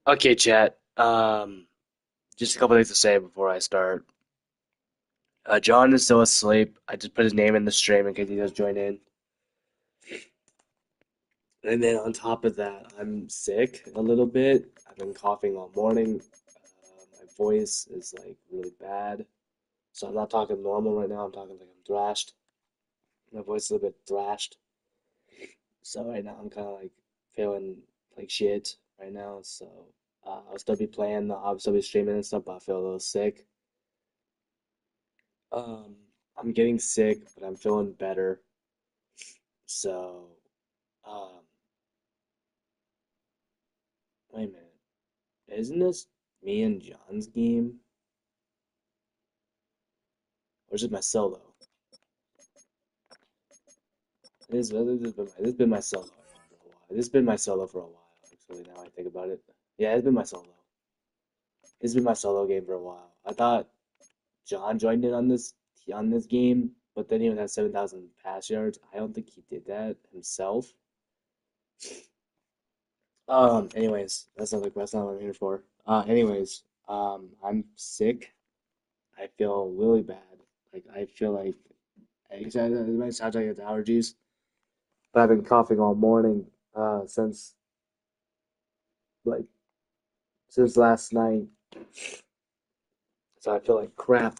Okay, chat. Just a couple things to say before I start. John is still asleep. I just put his name in the stream in case he does join in. And then on top of that, I'm sick a little bit. I've been coughing all morning. My voice is like really bad. So I'm not talking normal right now. I'm talking like I'm thrashed. My voice is a little bit thrashed. So right now I'm kind of like feeling like shit right now. So I'll still be playing. I'll still be streaming and stuff, but I feel a little sick. Um, I'm getting sick, but I'm feeling better. So, um, wait a minute. Isn't this me and John's game? Or is it my solo? This has been my solo for a while. This has been my solo for a while, actually, now I think about it. Yeah, it's been my solo. This has been my solo game for a while. I thought John joined in on this game, but then he would have 7,000 pass yards. I don't think he did that himself. Anyways, that's not what I'm here for. I'm sick. I feel really bad. Like I feel like it might sound like it's allergies, but I've been coughing all morning since like since last night. So I feel like crap,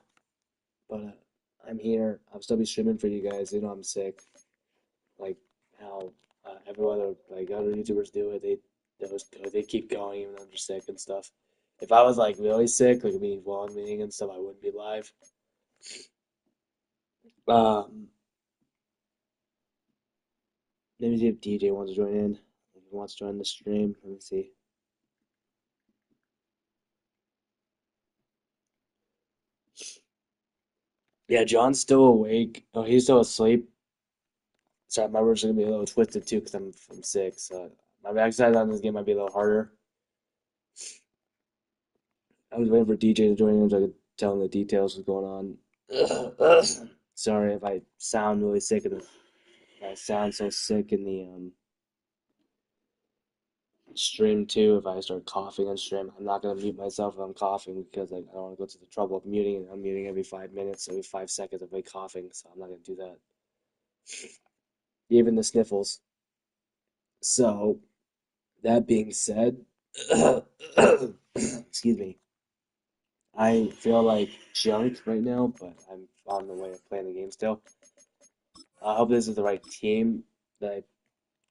but I'm here. I'll still be streaming for you guys. You know I'm sick. Like how every other like other YouTubers do it. They keep going even though they're sick and stuff. If I was like really sick, like me vlog meeting and stuff, I wouldn't be live. Um, Let me see if DJ wants to join in. If he wants to join the stream, let me see. Yeah, John's still awake. Oh, he's still asleep. Sorry, my words are gonna be a little twisted too because I'm sick. So my backside on this game might be a little harder. I was waiting for DJ to join in so I could tell him the details what's going on. Sorry if I sound really sick in the. I sound so sick in the stream too. If I start coughing on stream, I'm not gonna mute myself if I'm coughing because like I don't want to go to the trouble of muting and unmuting every 5 minutes, every 5 seconds of me coughing. So I'm not gonna do that. Even the sniffles. So that being said, excuse me. I feel like junk right now, but I'm on the way of playing the game still. I hope this is the right team that I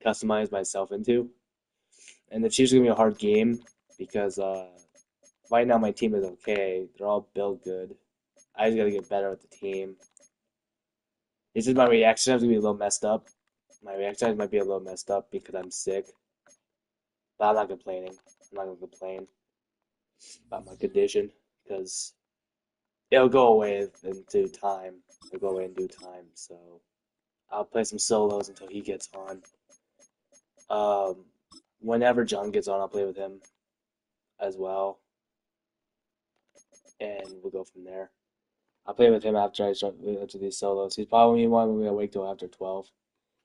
customize myself into. And it's usually gonna be a hard game because right now my team is okay. They're all built good. I just gotta get better with the team. It's just my reaction has to be a little messed up. My reaction might be a little messed up because I'm sick, but I'm not complaining. I'm not gonna complain about my condition because it'll go away in due time. It'll go away in due time. So I'll play some solos until he gets on. Um, Whenever John gets on, I'll play with him as well, and we'll go from there. I'll play with him after I start after these solos. He's probably one when we wait till after 12.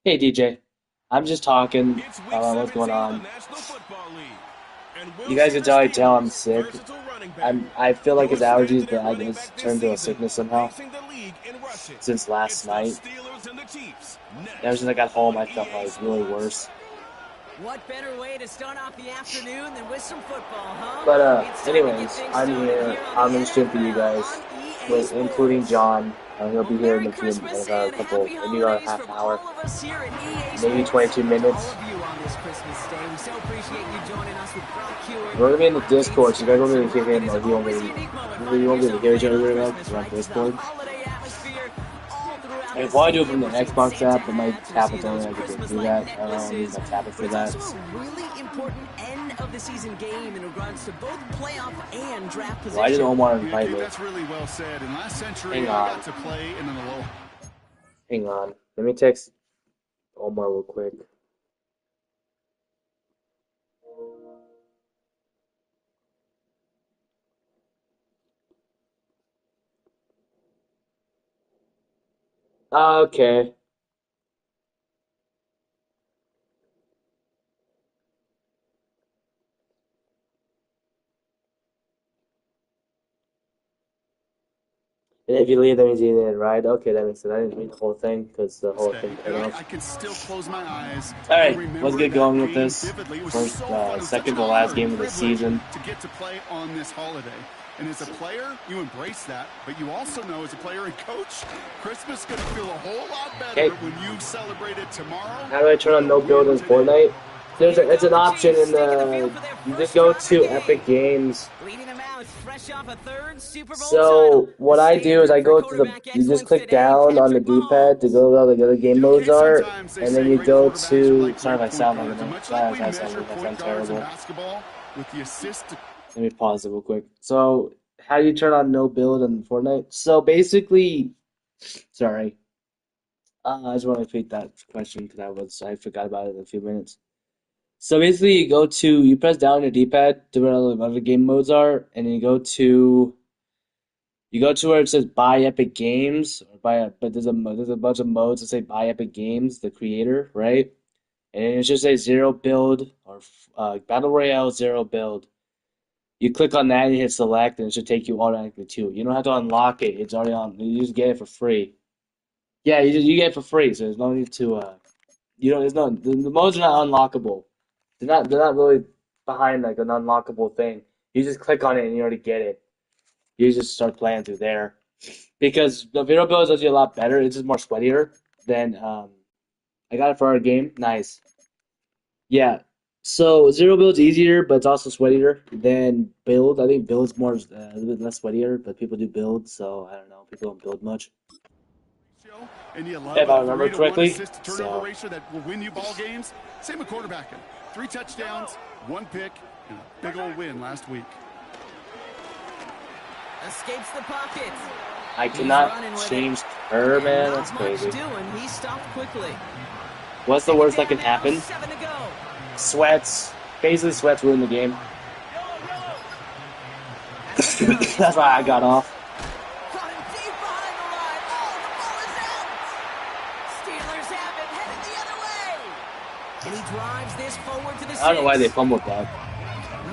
Hey DJ, I'm just talking It's week about what's going 17 of the on. National Football League. And You we'll guys see can the tell I'm Steelers' sick. versatile running back. I feel like No it's allergies, but expansion at I running just back this turned to a season, sickness somehow pacing the league in rushing. since last It's the night. Steelers and the Chiefs Ever next since I got home, on I felt EA like really Sports. worse. What better way to start off the afternoon than with some football, huh? But It's time to get anyways, things I'm started here. here on the I'm gonna stream for you NFL guys, on EA with including Sports. John. He'll Well, be here Merry in a few, in Christmas about a and couple, Happy maybe about a Holidays half from hour, all of us here at EA maybe Sports 22 to all minutes. of you on this Christmas day. We so appreciate you joining us with Brock Hewitt, We're gonna be in the James Discord, so you guys won't be Johnson. able to hear Brock, it him, is or he won't be always a able unique moment to, you finding won't be able to yourself hear each playing other on very well Christmas, because we're on right? There's the Discord. holiday atmosphere all throughout I the could probably do it city, from and the we're seeing Xbox Santa app, but my hats, we're tablet's seeing the those only way I could do Christmas-like that. I don't use necklaces, my tablet but for it's that. also a really important end-of-the-season game in regards to both playoff and draft Why did position. Omar Yeah, invite Gabe, me? that's really well said. And last century, Hang I got on, to play in an aloha. hang on. Let me text Omar real quick. Okay. if you leave, that means you didn't ride. Okay, that makes sense. I didn't read the whole thing because the whole thing cut I off. can still close my eyes. All And right, let's remember get that going with game this. vividly. It was First, so fun. It was such second an to last honor game and of the privilege season. to get to play on this holiday. And as a player, you embrace that. But you also know, as a player and coach, Christmas is going to feel a whole lot better when you celebrate it tomorrow. How do I turn on no build in Fortnite? It's an option in the. You just go to Epic Games. So what I do is I go to the. You just click down on the D-pad to go to all the other game modes are, and then you go to. Sorry if I sound like a. Sorry if I sound terrible. With the assist. Let me pause it real quick. So how do you turn on no build in Fortnite? So basically, sorry. I just want to repeat that question because I forgot about it in a few minutes. So basically, you press down on your D-pad to where all the other game modes are, and then you go to where it says Buy Epic Games, but there's a bunch of modes that say Buy Epic Games, the creator, right? And it should say zero build or Battle Royale zero build. You click on that and you hit select, and it should take you automatically to it. You don't have to unlock it; it's already on. You just get it for free. Yeah, you get it for free, so there's no need to. You don't. There's no. The modes are not unlockable. They're not really behind like an unlockable thing. You just click on it and you already get it. You just start playing through there. Because the video build does you a lot better. It's just more sweatier than I got it for our game. Nice. Yeah. So zero build's easier, but it's also sweatier than build. I think build's more a little bit less sweatier, but people do build, so I don't know. People don't build much. And you love If I a remember 3-to-1 correctly. assist to turnover ratio that will win you ball games. Same with quarterbacking. 3 touchdowns, 1 pick, and a big old win last week. Escapes the pocket. I cannot change her, man. That's crazy. He stopped quickly. What's the worst that can happen? Sweats. Basically, sweats ruin the game. That's why I got off. And he drives this forward to the I don't know why they fumbled that.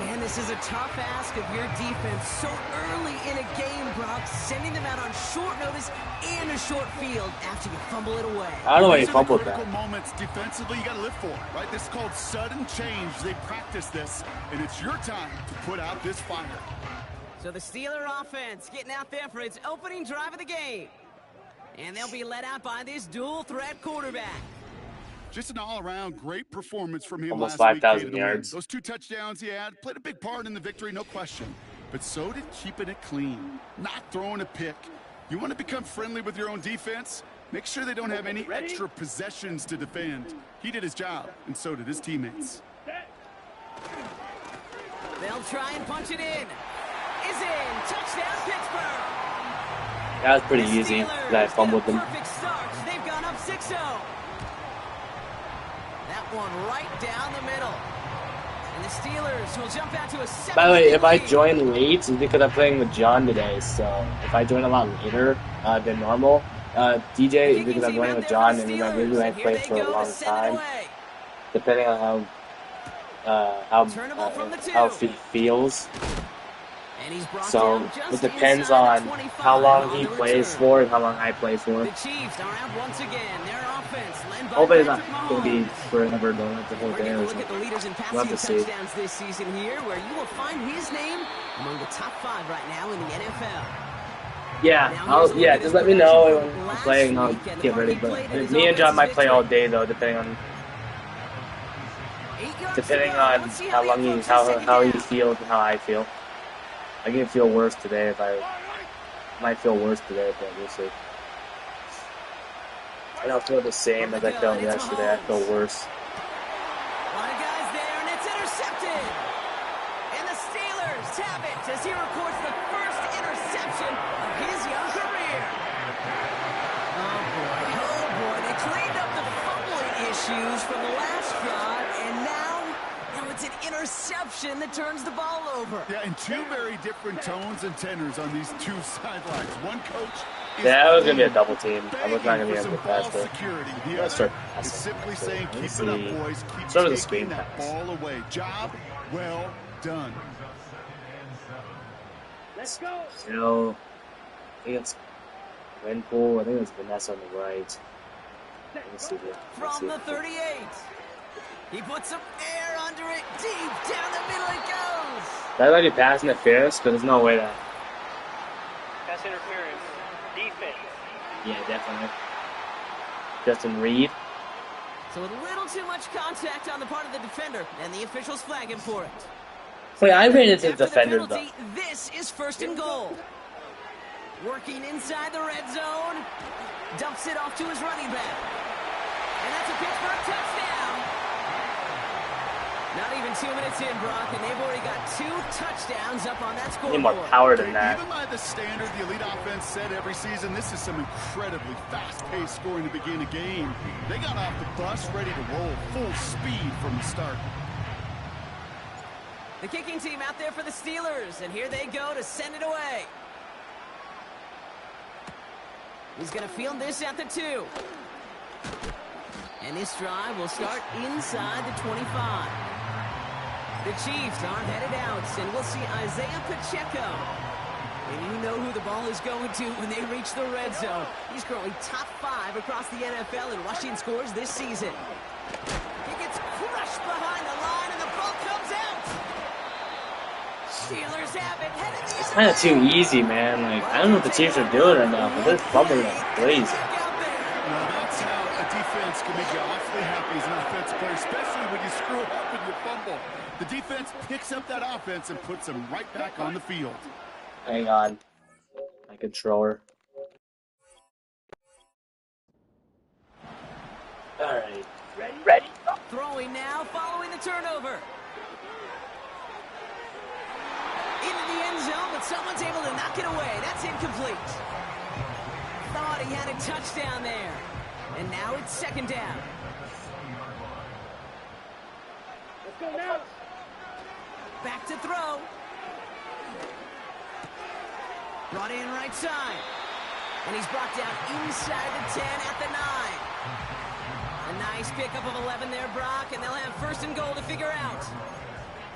Man, this is a tough ask of your defense so early in a game, Brock, sending them out on short notice and a short field after you fumble it away. I don't know why they fumbled that. Moments defensively you got to live for, right? This is called sudden change. They practice this, and it's your time to put out this fire. So the Steeler offense getting out there for its opening drive of the game. And they'll be led out by this dual-threat quarterback. Just an all-around great performance from him Almost last week. 5,000 yards. Those 2 touchdowns he had played a big part in the victory, no question. But so did keeping it clean, not throwing a pick. You want to become friendly with your own defense? Make sure they don't have any extra possessions to defend. He did his job, and so did his teammates. They'll try and punch it in. Is in. Touchdown, Pittsburgh. That was pretty easy. I fumbled them. Perfect starts. They've gone up 6-0. That one right down the middle. And the Steelers will jump out to a 7. By the way, if I join late, it's because I'm playing with John today. So if I join a lot later than normal, DJ is because I'm playing with John, and we might play for a long time, depending on how he feels. So it depends on how long he plays for and how long I play for. The Chiefs are out once again. Their offense led by Hopefully it's not Patrick going to be Mahomes. forever going up the whole We're day going to or look at the something. leaders in We'll have passing to see. touchdowns this season here, where you will find his name among the top 5 right now in the NFL. Yeah, just let me know when I'm playing and I'll get ready. But me and John might play all day though, depending on how long how he feels and how I feel. I can feel worse today might feel worse today, but we'll see. I don't feel the same as I felt yesterday. I feel worse. A lot of guys there, and it's intercepted. And the Steelers have it as he records the first interception of his young career. Oh boy, they cleaned up the fumbling issues from the last drive, and now it's an interception that turns the ball over. Yeah, and 2 very different tones and tenors on these 2 sidelines. One coach is Yeah, it was going to be a double team. I was not going to be able to ball pass it. security. The Let's other start is passing. simply saying, Let me keep it up, see. boys. Keep Start with a taking screen that pass. ball away. Job well done. Let's go. I think it's Winpool, I think it was Vanessa on the right. Let me see here. From the 38. He puts some air under it. Deep down the middle it goes. That might be pass interference, but there's no way that. Pass interference. Defense. Yeah, definitely. Justin Reed. So with a little too much contact on the part of the defender, and the officials flag him for it. Wait, I ran into the After defender the though. penalty, this is first and goal. Working inside the red zone. Dumps it off to his running back. And that's a Pittsburgh touchdown. Not even 2 minutes in, Brock, and they've already got 2 touchdowns up on that scoreboard. Need more power than that. Even by the standard the elite offense set every season, this is some incredibly fast-paced scoring to begin a game. They got off the bus ready to roll full speed from the start. The kicking team out there for the Steelers, and here they go to send it away. He's going to field this at the 2. And this drive will start inside the 25. The Chiefs are headed out, and we'll see Isaiah Pacheco. And you know who the ball is going to when they reach the red zone. He's currently top 5 across the NFL in rushing scores this season. He gets crushed behind the line, and the ball comes out. Steelers have it, headed the It's other kind of too way. easy, man. Like, I don't know what the Chiefs are doing right now, but they're fumbling like crazy. Now that's how a defense can make you awfully happy as an offensive player, especially when you screw up and you fumble. The defense picks up that offense and puts them right back on the field. Hang on. My controller. Alright. Ready? Throwing now, following the turnover. Into the end zone, but someone's able to knock it away. That's incomplete. Thought he had a touchdown there. And now it's second down. Let's go now. Back to throw. Brought in right side. And he's brought down inside the 10 at the 9. A nice pickup of 11 there, Brock, and they'll have first and goal to figure out.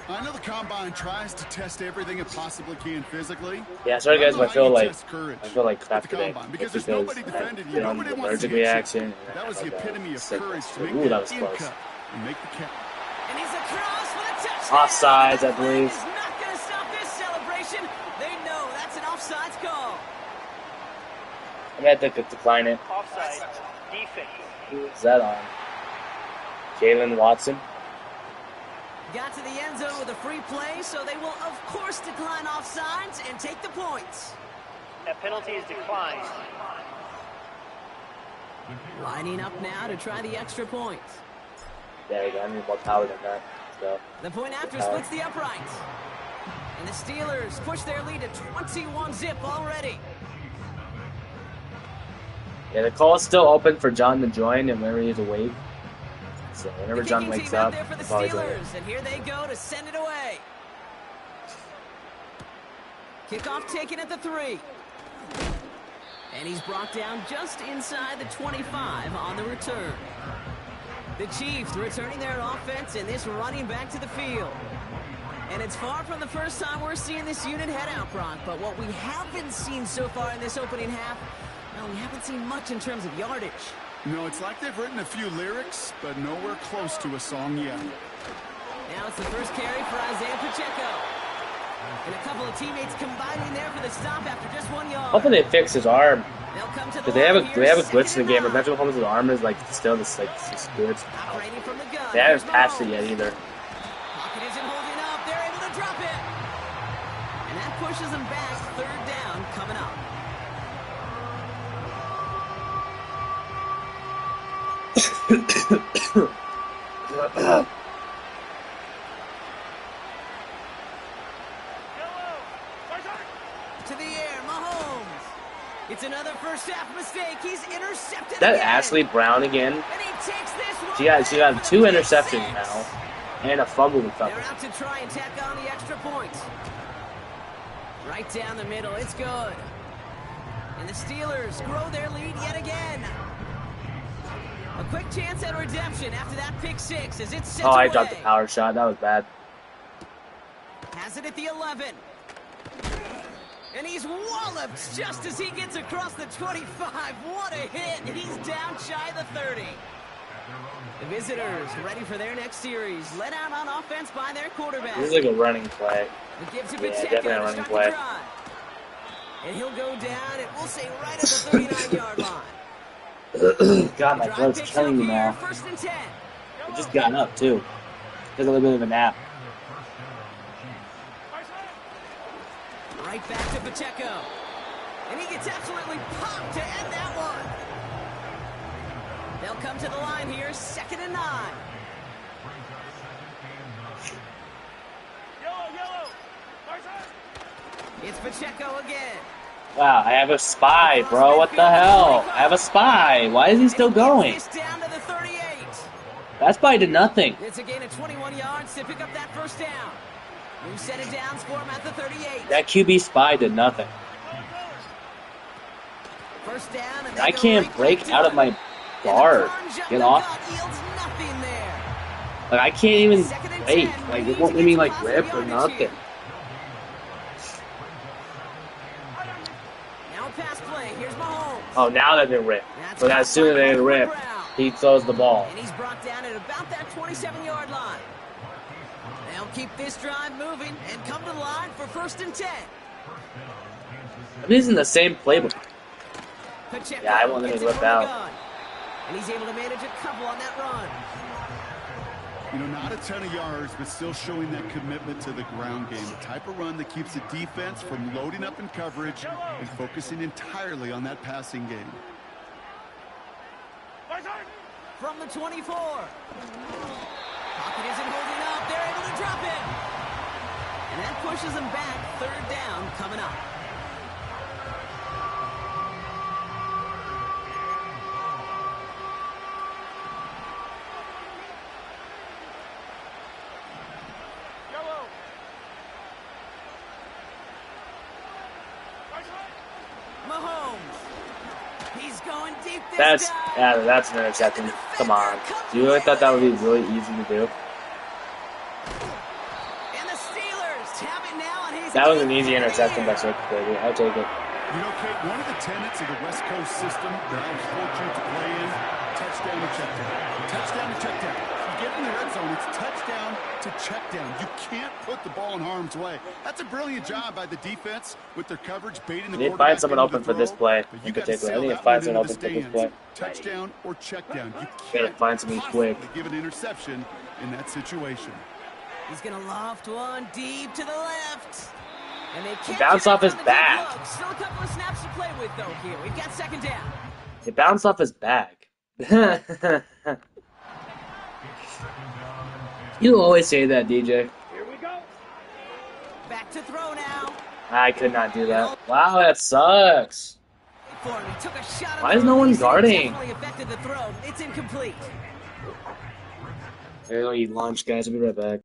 I know the Combine tries to test everything it possibly can physically. Yeah, sorry guys, but I feel like crap at the today. Combine, It's because there's because nobody I've defending you. been on Nobody the wants to allergic get you. reaction. and That was the I've had epitome of sickness. courage to make Ooh, that was the close. in cut and make the catch. And he's across for the touchdown. Offsides, I That flag believe. is not going to stop this celebration. They know that's an offsides call. I'm gonna have to decline it. Offside. Defense. Who is that on? Jalen Watson. Got to the end zone with a free play, so they will, of course, decline offsides and take the points. That penalty is declined. Lining up now to try the extra point. There you go. I need more power than that. So The point after splits the upright. And the Steelers push their lead to 21-zip already. yeah, the call is still open for John to join and whenever he's awake. So whenever The John kicking wakes team out up, there for the he'll probably join. Steelers, and here they go to send it away. Kickoff taken at the 3. And he's brought down just inside the 25 on the return. The Chiefs returning their offense and this running back to the field. And it's far from the first time we're seeing this unit head out, Brock. But what we haven't seen so far in this opening half, well, we haven't seen much in terms of yardage. No, it's like they've written a few lyrics, but nowhere close to a song yet. Now it's the first carry for Isaiah Pacheco. And a couple of teammates combining there for the stop after just 1 yard. Hopefully they fix his arm. They'll come to the Because they have a line they have a here, glitch in the game where 2nd and 9. Patrick Mahomes' arm is like still this like it's good. Operating from the gun. They haven't Here's patched it Mahomes. yet either. Pocket isn't holding up. They're able to drop it. And that pushes them back. 3rd down coming up. To the air, Mahomes. It's another first half mistake. He's intercepted That again. Ashley Brown again. And he takes this one She got back for 2 the pick interceptions 6. now. And a fumble recovery. They're out to try and tack on the extra point. Right down the middle, it's good. And the Steelers grow their lead yet again. A quick chance at redemption after that pick 6 as it's sent Oh, I away. dropped the power shot. That was bad. Has it at the 11. And he's walloped just as he gets across the 25. What a hit. He's down shy of the 30. The visitors ready for their next series. Led out on offense by their quarterback. This is like a running play. It gives to Yeah, Pacheco definitely a to running start play. the drive. And he'll go down, and we'll say right at the 39-yard line. God, my Drive throat's picks killing up me here, now. 1st and 10. I just got up too. Took a little bit of a nap. Right back to Pacheco. And he gets absolutely popped to end that one. They'll come to the line here, 2nd and 9. It's Pacheco again. Wow, I have a spy, bro. What the hell? I have a spy. Why is he still going? This down to the 38. That spy did nothing. It's a gain of 21 yards to pick up that 1st down. New set of downs for him at the 38. That QB spy did nothing. 1st down, and I can't break out of my guard. Get off. Yields nothing there. Like, I can't even 2nd and break. 10. Like, We it need won't to let me, get like, some rip or positive nothing. yardage here. Now a pass play. Here's Mahomes. Oh, now that they're ripped. But as soon as they rip, he throws the ball. And he's brought down at about that 27-yard line. They'll keep this drive moving and come to the line for 1st and 10. I'm using the same playbook. Pacheco Yeah, I won't let me gets it rip from the out. gun. And he's able to manage a couple on that run. You know, not a ton of yards, but still showing that commitment to the ground game. The type of run that keeps the defense from loading up in coverage and focusing entirely on that passing game. From the 24. Pocket isn't holding up. They're able to drop it. And that pushes them back. 3rd down coming up. Mahomes. He's going deep this time. That's an interception. Come on. Do you really thought that would be really easy to do? And the Steelers have it now, and he's That was an easy interception by Circuit Baby. I'll take it. You know, Kate, one of the tenets of the West Coast system that I was fortunate to play in, touchdown to check down. Touchdown to check down. You get in the red zone, it's touchdown to check down. You can't put the ball in harm's way. That's a brilliant job by the defense with their coverage, baiting the I need to quarterback find someone into open the for this throw, play but in you gotta particular. I sail need to that find one someone into open the for this stands. play. Touchdown or check down. You Gotta can't find somebody quick. possibly give an interception in that situation. He's going to loft one deep to the left. And they can't bounced get it off his on the deep back. look. Still a couple of snaps to play with, though, here. We've got 2nd down. It bounced off his back. You always say that, DJ. Back to throw now. I could not do that. Wow, that sucks. For him. He took a shot. Why is no one guarding? Definitely affected the throw. It's incomplete. There you go, eat lunch, guys. I'll be right back.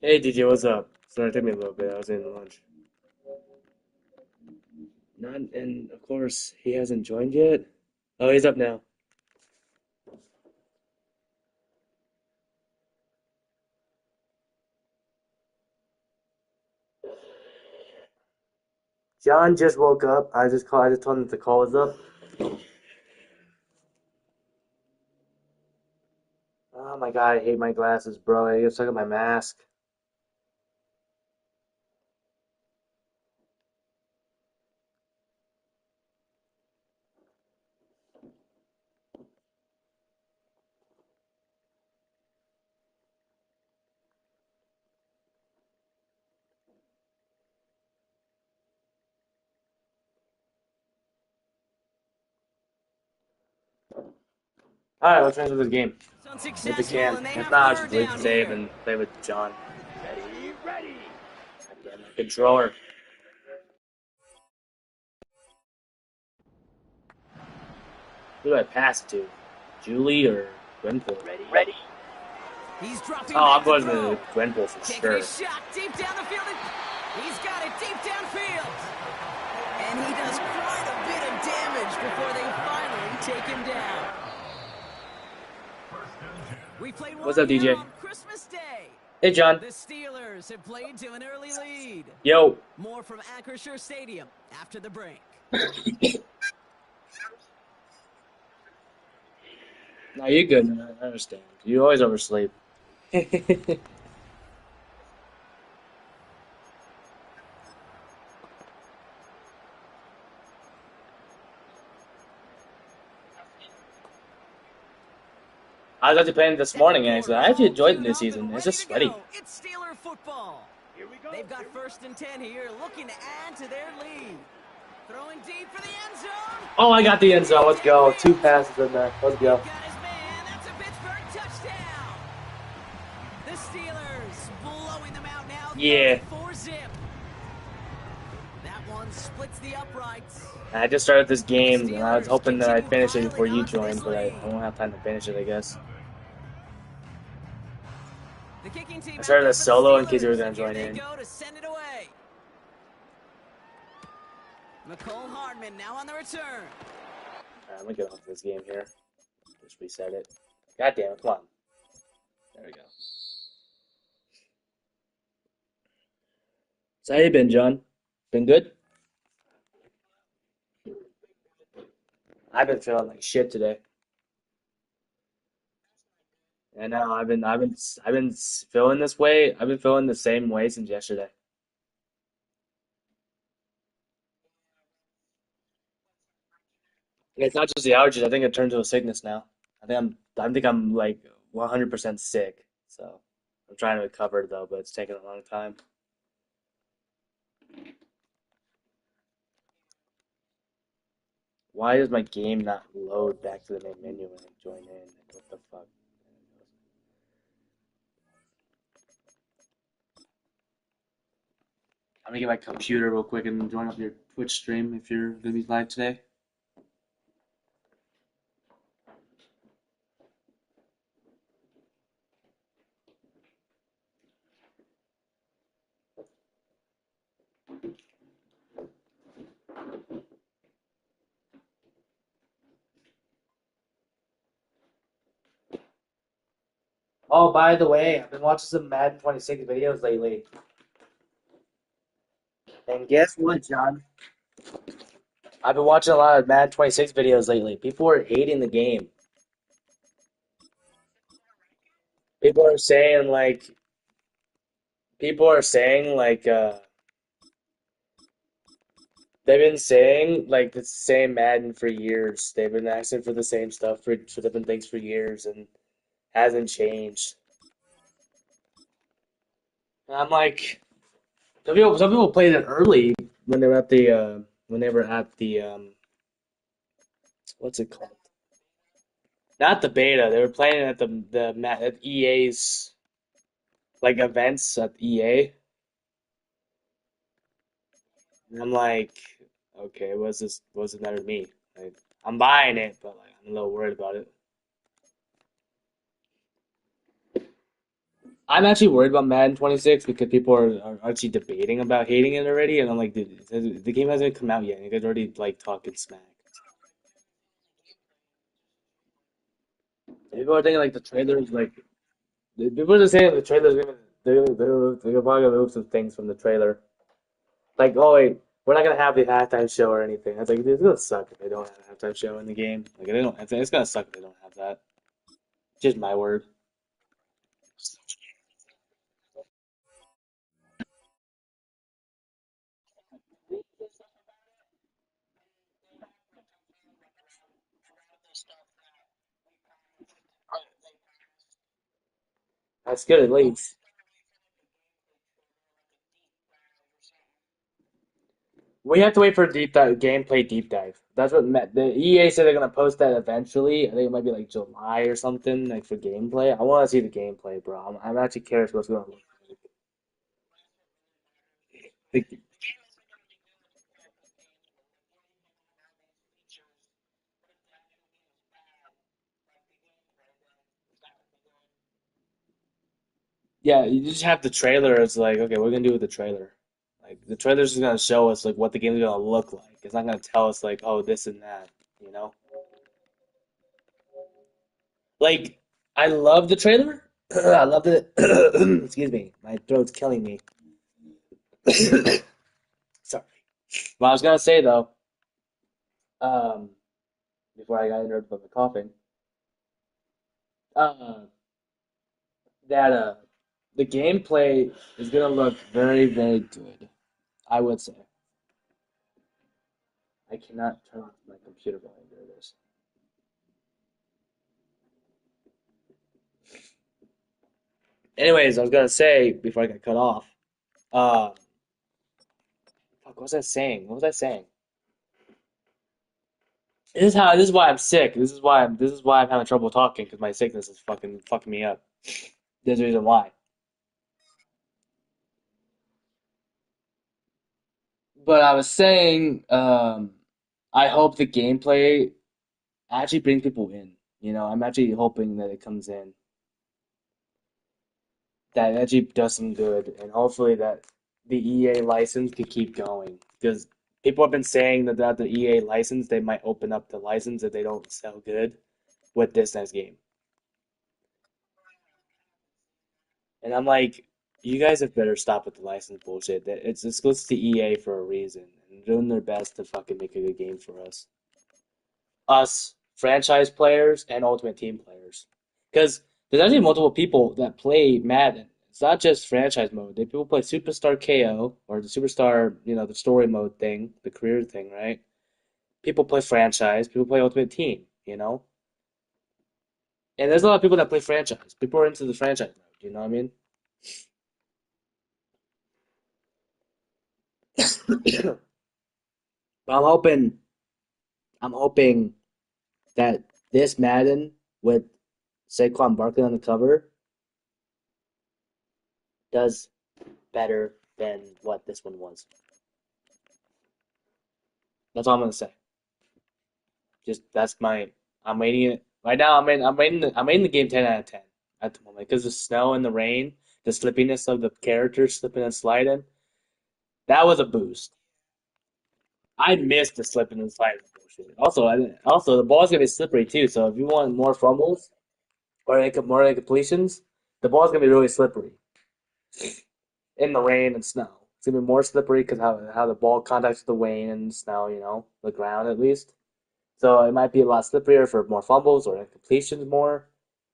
Hey DJ, what's up? Sorry, it took me a little bit. I was in lunch. Not, and of course he hasn't joined yet. Oh, he's up now. John just woke up. I just told him the call was up. Oh my god, I hate my glasses, bro. I gotta suck at my mask. All right, let's finish with this game if we Unsuccessful, can. and they If have not, I'll just third delete down the save here. and play with John. Ready. Goddamn, my controller. Who do I pass it to? Julie or Gwenpool? Ready. He's dropping Oh, back I'm to going throw. to Gwenpool for Taking sure. his shot deep down the field. He's got it deep downfield. And he does quite a bit of damage before they finally take him down. We played one What's up, here DJ? on Christmas Day. Hey, John. The Steelers have played to an early lead. Yo. More from Acrisure Stadium after the break. No, you're good, man. I understand. You always oversleep. I was actually playing this morning, actually. I actually enjoyed the new season. It's just sweaty. It's Steeler football. Here we go. They've got first and 10 here, looking to add to their lead. Throwing deep for the end zone. Oh, I got the end zone. Let's go. 2 passes in there. Let's go. Got his man. That's a Pittsburgh touchdown. The Steelers blowing them out now. Yeah. 4-zip. That one splits the uprights. I just started this game, and I was hoping that I'd finish it before you joined, but I won't have time to finish it, I guess. The kicking team I started a solo in case you were going going to join in. go to send it away. McCole Hardman now on the return. Alright, I'm going to get off this game here. Just reset it. God damn it, come on. There we go. So how you been, John? Been good? I've been feeling like shit today. And now I've been feeling this way. I've been feeling the same way since yesterday. It's not just the allergies. I think it turned to a sickness now. I think I'm like 100% sick. So I'm trying to recover though, but it's taking a long time. Why does my game not load back to the main menu when I join in? Like, what the fuck? I'm gonna get my computer real quick and join up your Twitch stream if you're gonna be live today. Oh, by the way, I've been watching some Madden 26 videos lately. And guess what, John? I've been watching a lot of Madden 26 videos lately. People are hating the game. People are saying like people are saying like they've been saying like the same Madden for years. They've been asking for the same stuff for different things for years and hasn't changed. And I'm like some people played it early when they were at the when they were at the what's it called? Not the beta. They were playing at at EA's like events at EA. And I'm like, okay, what's the matter with me? Like, I'm buying it, but like I'm a little worried about it. I'm actually worried about Madden 26 because people are actually debating about hating it already, and I'm like, dude, the game hasn't even come out yet, and you guys already like talking smack. People are thinking like the trailers, like people are saying the trailer's gonna they're probably gonna remove some things from the trailer. Like, oh wait, we're not gonna have the halftime show or anything. I was like, dude, it's gonna suck if they don't have a halftime show in the game. Like, they don't. It's gonna suck if they don't have that. Just my word. That's good at least. We have to wait for deep dive, gameplay deep dive. That's what the EA said they're gonna post that eventually. I think it might be like July or something, like for gameplay. I want to see the gameplay, bro. I'm actually curious what's going to look like. Yeah, you just have the trailer. It's like, okay, what are we gonna do with the trailer? Like the trailer's just gonna show us like what the game's gonna look like. It's not gonna tell us like, oh, this and that, you know? Like, I love the trailer. I love it. Excuse me, my throat's killing me. Sorry. What I was gonna say though, um, before I got interrupted by my coughing, uh, that the gameplay is gonna look very, very good. I would say. I cannot turn off my computer volume. There it is. Anyways, I was gonna say before I got cut off. Uh, fuck, what was I saying? What was I saying? This is why I'm sick. This is why I'm having trouble talking because my sickness is fucking me up. There's a reason why. But I was saying, I hope the gameplay actually brings people in. You know, I'm actually hoping that it comes in, that it actually does some good, and hopefully that the EA license could keep going. Because people have been saying that the EA license, they might open up the license if they don't sell good with this next game. And I'm like, you guys have better stop with the license bullshit. It's exclusive to EA for a reason, and doing their best to fucking make a good game for us franchise players and Ultimate Team players. Because there's actually multiple people that play Madden. It's not just franchise mode. People play Superstar KO or the Superstar, the story mode thing, the career thing, right? People play franchise. People play Ultimate Team. And there's a lot of people that play franchise. People are into the franchise mode. You know what I mean? But I'm hoping that this Madden with Saquon Barkley on the cover does better than what this one was. That's all I'm gonna say. Just that's my. I'm rating it right now. I'm rating the game 10 out of 10 at the moment because the snow and the rain, the slippiness of the characters slipping and sliding, that was a boost. I missed the slipping and sliding bullshit. Also the ball's gonna be slippery too. So if you want more fumbles or more incompletions, the ball's gonna be really slippery in the rain and snow. It's gonna be more slippery because how the ball contacts the rain and snow, the ground at least. So it might be a lot slipperier for more fumbles or incompletions more,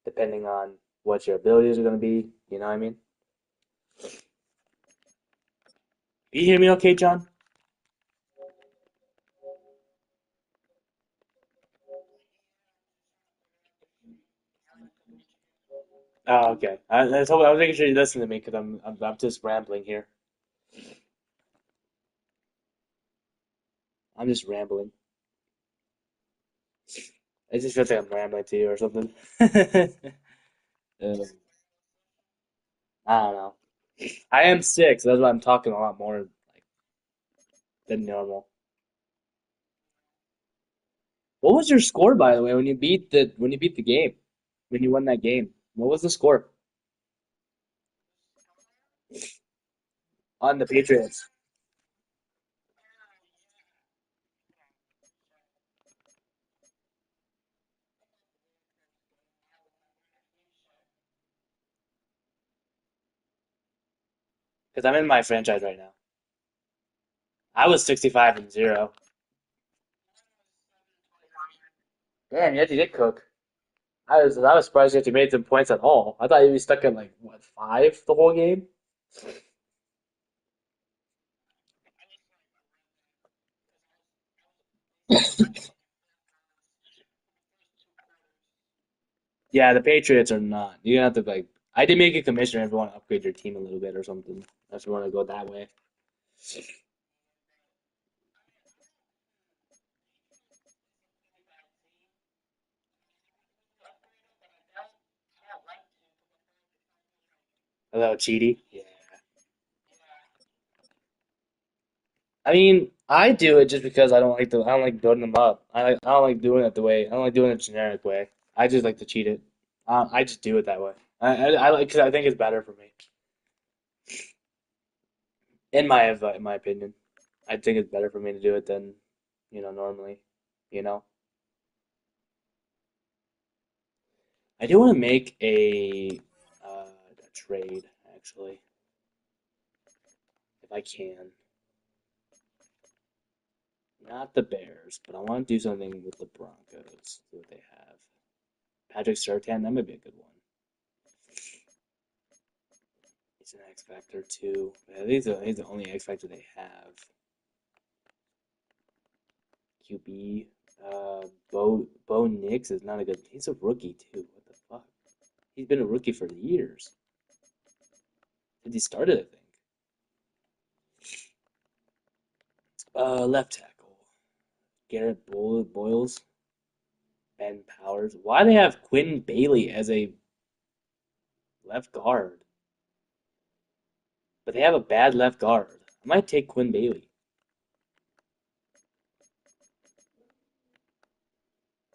depending on what your abilities are going to be. You know what I mean? You hear me okay, John? Oh, okay. I was making sure you listen to me because I'm just rambling here. I'm just rambling. It just feels like I'm rambling to you or something. Um, I don't know. I am sick, so that's why I'm talking a lot more like than normal. What was your score, by the way, when you beat the game? When you won that game? What was the score? On the Patriots. Because I'm in my franchise right now. I was 65-0. Damn, you actually did cook. I was surprised you actually made some points at all. I thought you'd be stuck at like what, 5 the whole game? Yeah, the Patriots are not. You're gonna have to like. I did make a commissioner if you want to upgrade your team a little bit or something. If you want to go that way. A little cheaty. Yeah. I mean, I do it just because I don't like building them up. I don't like doing it the way I don't like doing it the generic way. I just like to cheat it. I just do it that way. I like because I think it's better for me. In my opinion, I think it's better for me to do it than normally. You know, I do want to make a trade actually, if I can. Not the Bears, but I want to do something with the Broncos. See what they have. Patrick Surtain, that might be a good one. He's an X Factor too. Yeah, he's the only X Factor they have. QB. Bo Nix is not a good. He's a rookie too. What the fuck? He's been a rookie for years. Since he started, I think. Left tackle. Garrett Boyles. Ben Powers. Why do they have Quinn Bailey as a left guard? But they have a bad left guard. I might take Quinn Bailey.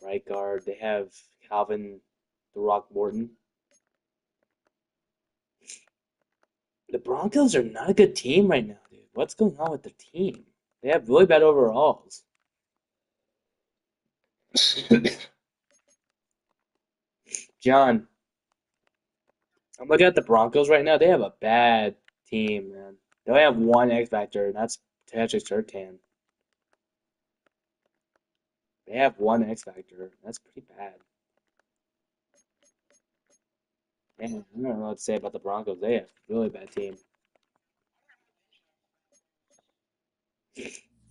Right guard. They have Calvin The Rock Morton. The Broncos are not a good team right now, dude. What's going on with the team? They have really bad overalls. John, I'm looking at the Broncos right now. They have a bad team, man. They only have one X Factor, and that's Patrick Surtain. They have one X Factor. That's pretty bad. Man, I don't know what to say about the Broncos. They have a really bad team.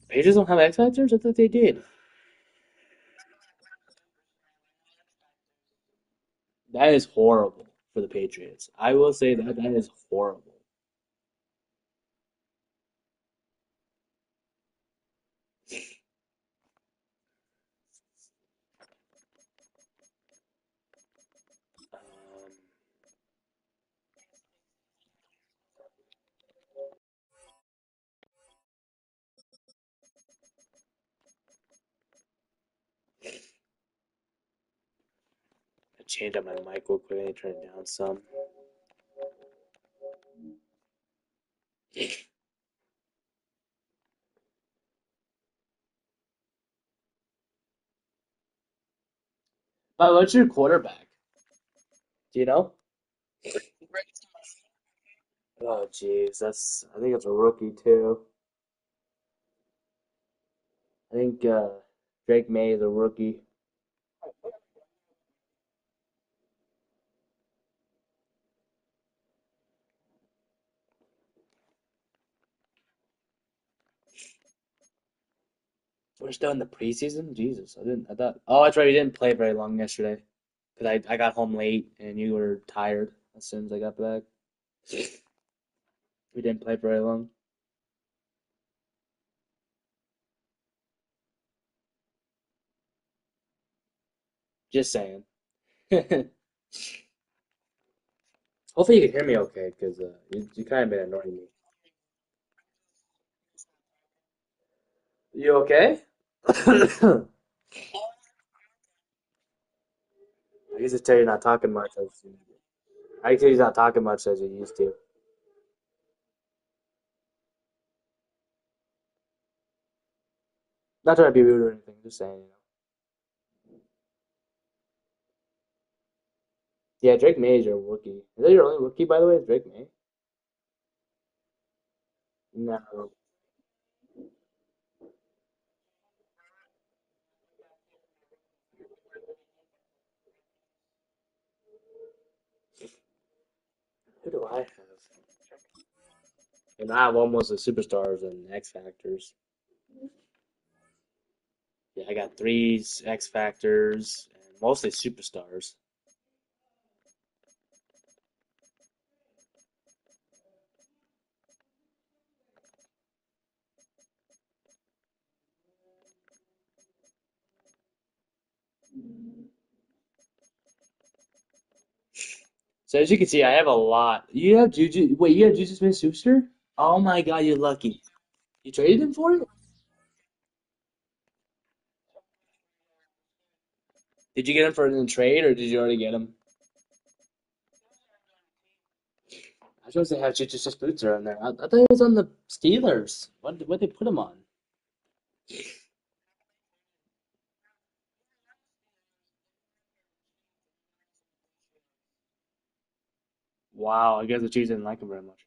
Patriots don't have X Factors? I thought they did. That is horrible for the Patriots. I will say that is horrible. Um, I change up my mic real quick and turn it down some. But what's your quarterback? Do you know? Oh, jeez, I think it's a rookie too. I think Drake May is a rookie. We're still in the preseason. Jesus, I didn't. I thought. Oh, that's right. We didn't play very long yesterday because I got home late and you were tired as soon as I got back. We didn't play very long. Just saying. Hopefully you can hear me okay because you kind of been annoying me. You okay? I guess it's tell you're not talking much as I can tell you're not talking much as you used to. Not trying to be rude or anything, just saying, you know. Yeah, Drake May is your rookie. Is that your only rookie, by the way? Is Drake May? No. Who do I have? And I have almost the superstars and X Factors. Yeah, I got three X Factors and mostly superstars. So as you can see, I have a lot. You have Juju. Wait, you have Juju Smith-Schuster? Oh my God, you're lucky. You traded him for it? Did you get him for it in a trade, or did you already get him? I was supposed to have Juju Smith-Schuster on there. I thought he was on the Steelers. What they put him on? Wow, I guess the Chiefs didn't like him very much.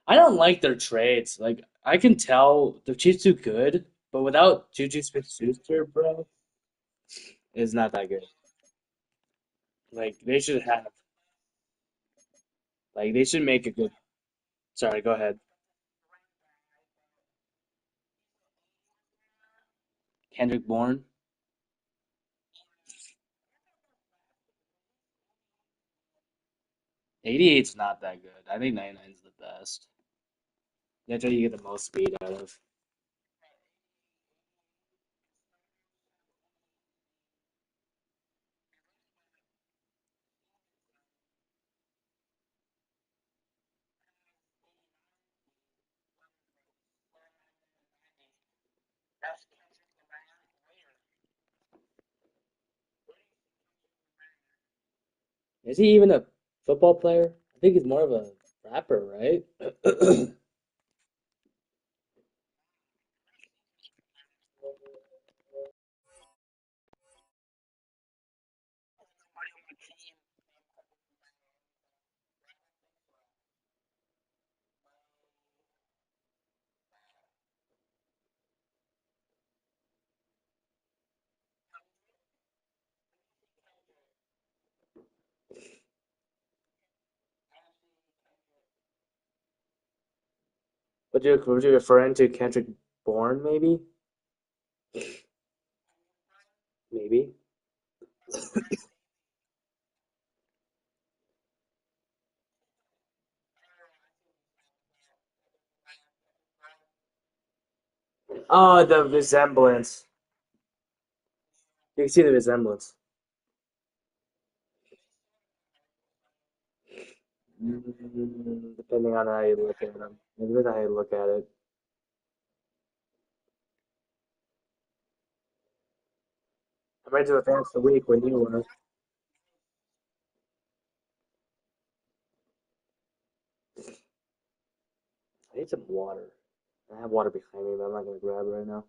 I don't like their trades. Like I can tell the Chiefs do good, but without Juju Smith-Schuster, bro, it's not that good. Like they should have, like they should make a good. Sorry, go ahead. Kendrick Bourne, 88's not that good. I think 99 is the best. That's how you get the most speed out of. Is he even a football player? I think he's more of a rapper, right? Would you referring to Kendrick Bourne, maybe? Maybe. Oh, the resemblance. You can see the resemblance. Depending on how you look at them. Depending on how you look at it. I'm ready to advance the week when you were. I need some water. I have water behind me, but I'm not gonna grab it right now.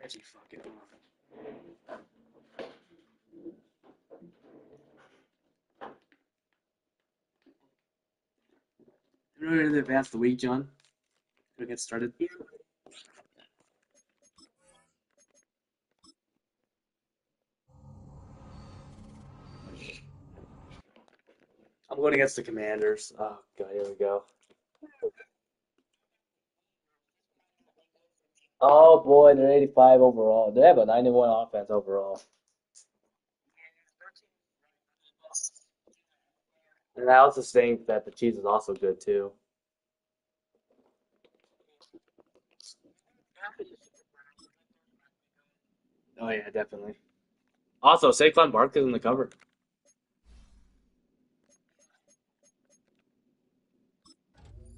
Actually, fuck it. You ready to advance the week, John? Should we get started? I'm going against the Commanders. Oh god, here we go. Oh boy, they're 85 overall. They have a 91 offense overall. And I also think that the Chiefs is also good too. Oh yeah, definitely. Also, Saquon Barkley's in the cover.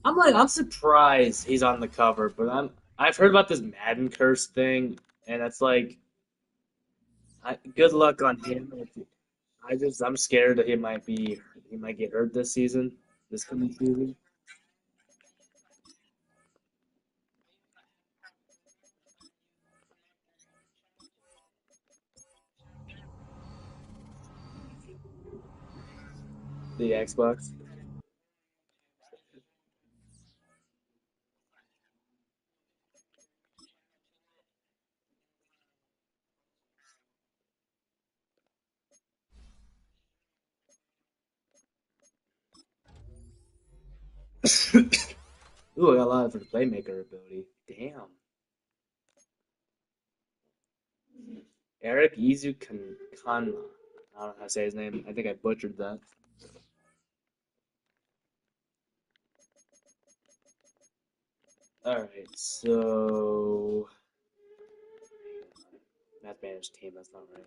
I'm surprised he's on the cover, but I've heard about this Madden curse thing, and it's like, good luck on him. I'm scared that he might get hurt this season, this coming season. The Xbox. Ooh, I got a lot for the playmaker ability. Damn. Eric Izukanma. I don't know how to say his name. I think I butchered that. Alright, so Math managed team, that's not right.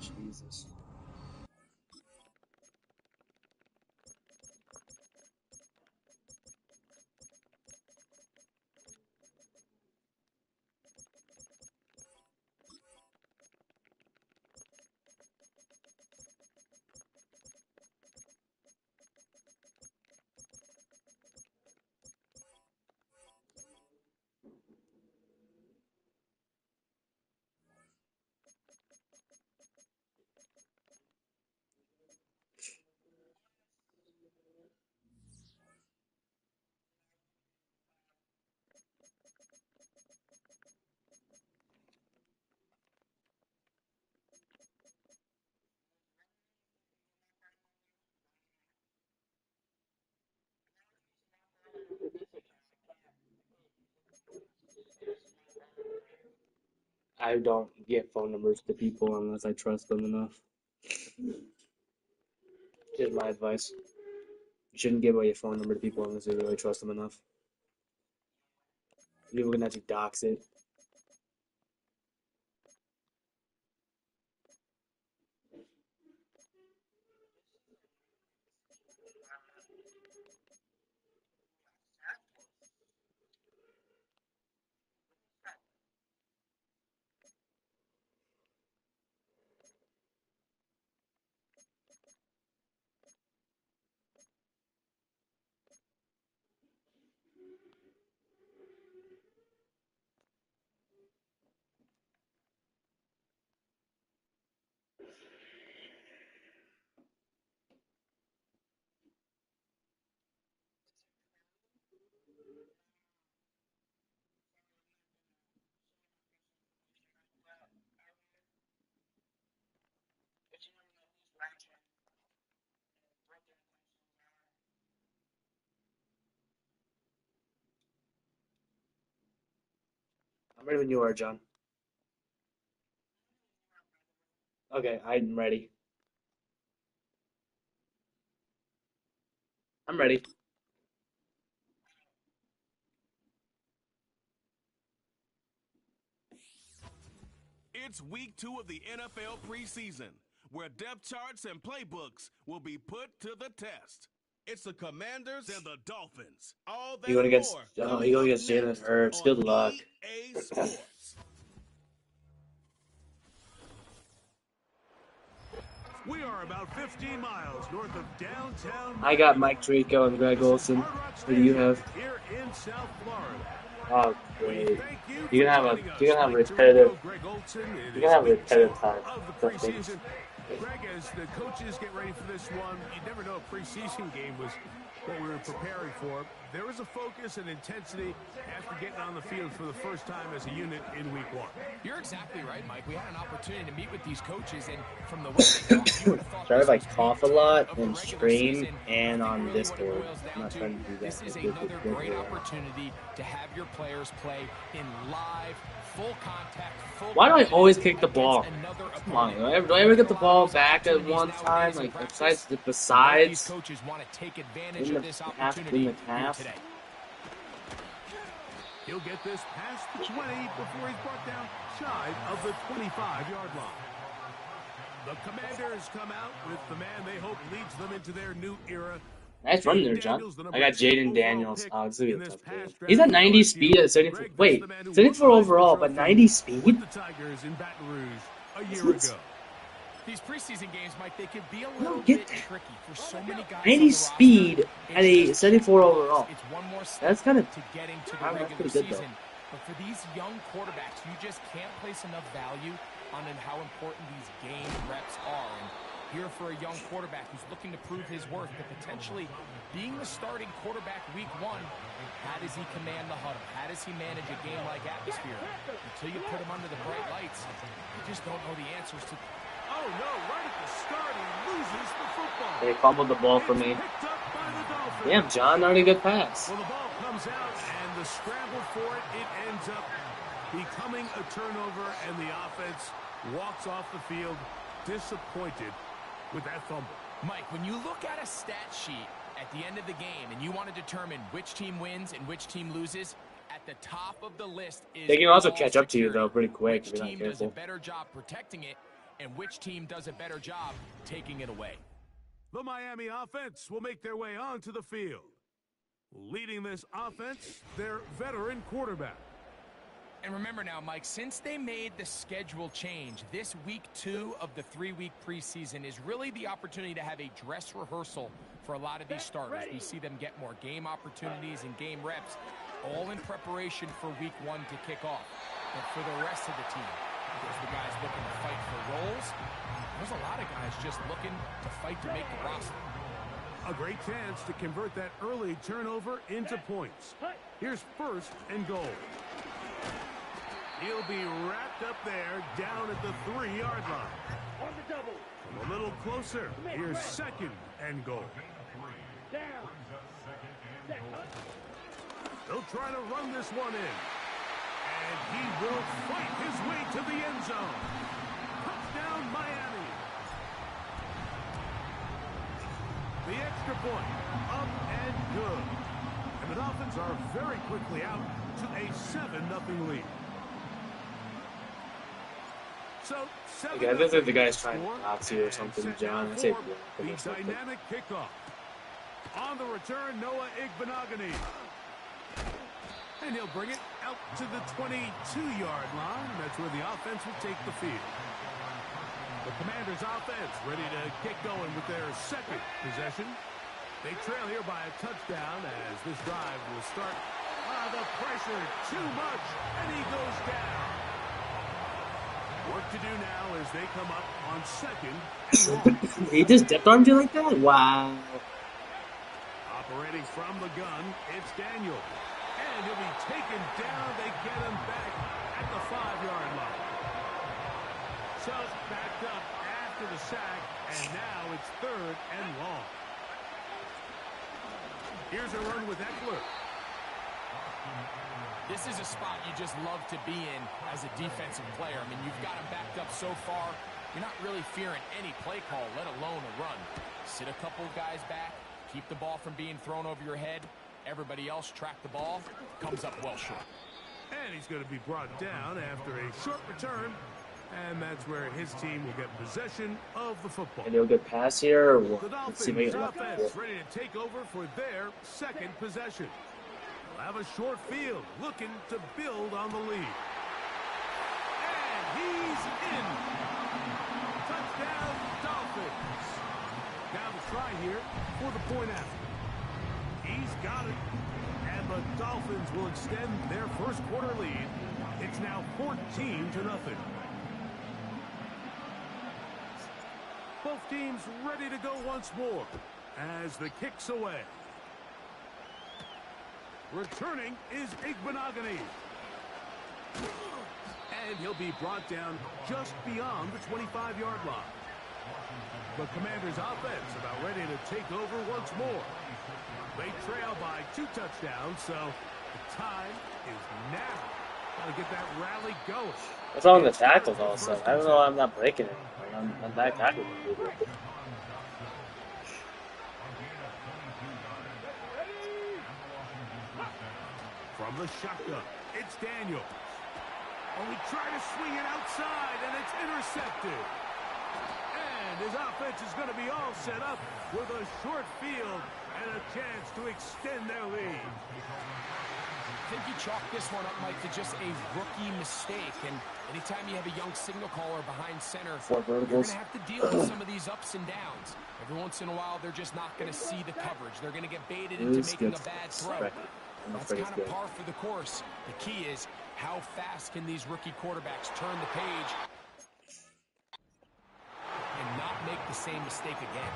Jesus. I don't get phone numbers to people unless I trust them enough. Here's my advice. You shouldn't give away your phone number to people unless you really trust them enough. People can actually dox it. I'm ready when you are, John. Okay, I'm ready. I'm ready. It's week 2 of the NFL preseason, where depth charts and playbooks will be put to the test. It's the Commanders and the Dolphins. All that You going and against more you coming going up against Jalen next Hurts. on Good luck. EA Sports. We are about 15 miles north of downtown I got Miami. Mike Tirico and Greg This is Olson. Hard Rock Who do you Stadium have? here in South Florida. Oh, We great. thank you You're for gonna have joining us, you're gonna have Mike repetitive Tirico, Greg Olson. It you're is gonna have week 2 repetitive time. of the Trust me. preseason. Greg, as the coaches get ready for this one, you never know a preseason game was what we were preparing for. There was a focus and intensity after getting on the field for the first time as a unit in week 1. You're exactly right, Mike. We had an opportunity to meet with these coaches, and from the way they talk, you would have thought Sorry if this I was cough a week 10 lot of the in regular stream season. and I think on really what it Discord. boils I'm down not to, trying to do that. this is Like, another this great way. opportunity to have your players play in live, full contact, full Why do I always kick the against ball? another Come on, opponent. do I ever get the ball back at one time? Nowadays in Like practice, besides both these besides coaches want to take advantage in of the this half in opportunity the here half. today. He'll get this past the 20 before he's brought down shy of the 25-yard line. The Commanders come out with the man they hope leads them into their new era. Nice run there, John. I got Jaden Daniels. Oh, this is gonna be a tough game. He's at 90 speed at 74. Wait, 74 overall, but 90 speed? With the Tigers in Baton Rouge a year ago. These preseason games, Mike, they can be a little bit tricky for so many guys. 90 speed at a 74 overall. It's one more step That's kind of to getting to the regular season. But for these young quarterbacks, you just can't place enough value on how important these game reps are. And here for a young quarterback who's looking to prove his worth, but potentially being the starting quarterback week 1, how does he command the huddle? How does he manage a game-like atmosphere? Until you put him under the bright lights, you just don't know the answers to. Oh no, right at the start, he loses the football. They fumbled the ball for me. Damn, John, already good pass. Well, the ball comes out, and the scramble for it ends up becoming a turnover, and the offense walks off the field disappointed with that fumble. Mike, when you look at a stat sheet at the end of the game and you want to determine which team wins and which team loses, at the top of the list is they can also catch up to you, though, pretty quick which if you're not team does a careful. better job protecting it and which team does a better job taking it away. The Miami offense will make their way onto the field. Leading this offense, their veteran quarterback. And remember now, Mike, since they made the schedule change, this week 2 of the 3-week preseason is really the opportunity to have a dress rehearsal for a lot of these starters. We see them get more game opportunities and game reps, all in preparation for week 1 to kick off. But for the rest of the team, there's the guys looking to fight for roles. There's a lot of guys just looking to fight to make the roster. A great chance to convert that early turnover into points. Here's 1st and goal. He'll be wrapped up there down at the 3-yard line. On the double. A little closer. Here's 2nd and goal. Down. They'll try to run this one in. And he will fight his way to the end zone. Touchdown, Miami. The extra point, up and good. And the Dolphins are very quickly out to a 7-0 lead. So, Okay, this is the guy's trying to knock you or something, John. I say the dynamic kickoff. On the return, Noah Igbenogany. And he'll bring it out to the 22-yard line. That's where the offense will take the field. The Commanders' offense ready to get going with their 2nd possession. They trail here by a touchdown as this drive will start. The pressure, too much, and he goes down. Work to do now as they come up on 2nd and 1. He just dipped armed you like that? Wow. Operating from the gun, it's Daniel. And he'll be taken down. They get him back at the 5-yard line. So backed up after the sack, and now it's 3rd and long. Here's a run with Eckler. This is a spot you just love to be in as a defensive player. I mean, you've got him backed up so far. You're not really fearing any play call, let alone a run. Sit a couple guys back, keep the ball from being thrown over your head. Everybody else track the ball, comes up well short. And he's going to be brought down after a short return. And that's where his team will get possession of the football. And he'll get pass here or what? The Let's see if I Dolphins get offense ready to take over for their 2nd possession. They'll have a short field looking to build on the lead. And he's in. Touchdown, Dolphins. Now the try here for the point after. He's got it. And the Dolphins will extend their 1st quarter lead. It's now 14-0. Both teams ready to go once more as the kick's away. Returning is Igbenogany. And he'll be brought down just beyond the 25-yard line. The Commanders' offense about ready to take over once more. They trail by 2 touchdowns, so the time is now. Got to get that rally going. What's wrong with the tackles all of a sudden? I don't know why I'm not breaking it. I'm not tackling people. From the shotgun, It's Daniels. Oh, he tried to swing it outside, and it's intercepted. And his offense is going to be all set up with a short field and a chance to extend their lead. I think you chalk this one up, Mike, to just a rookie mistake. And anytime you have a young signal caller behind center, you're going to have to deal with some of these ups and downs. Every once in a while, they're just not going to see the coverage. They're going to get baited into making a bad throw. That's kind of par for the course. The key is how fast can these rookie quarterbacks turn the page and not make the same mistake again.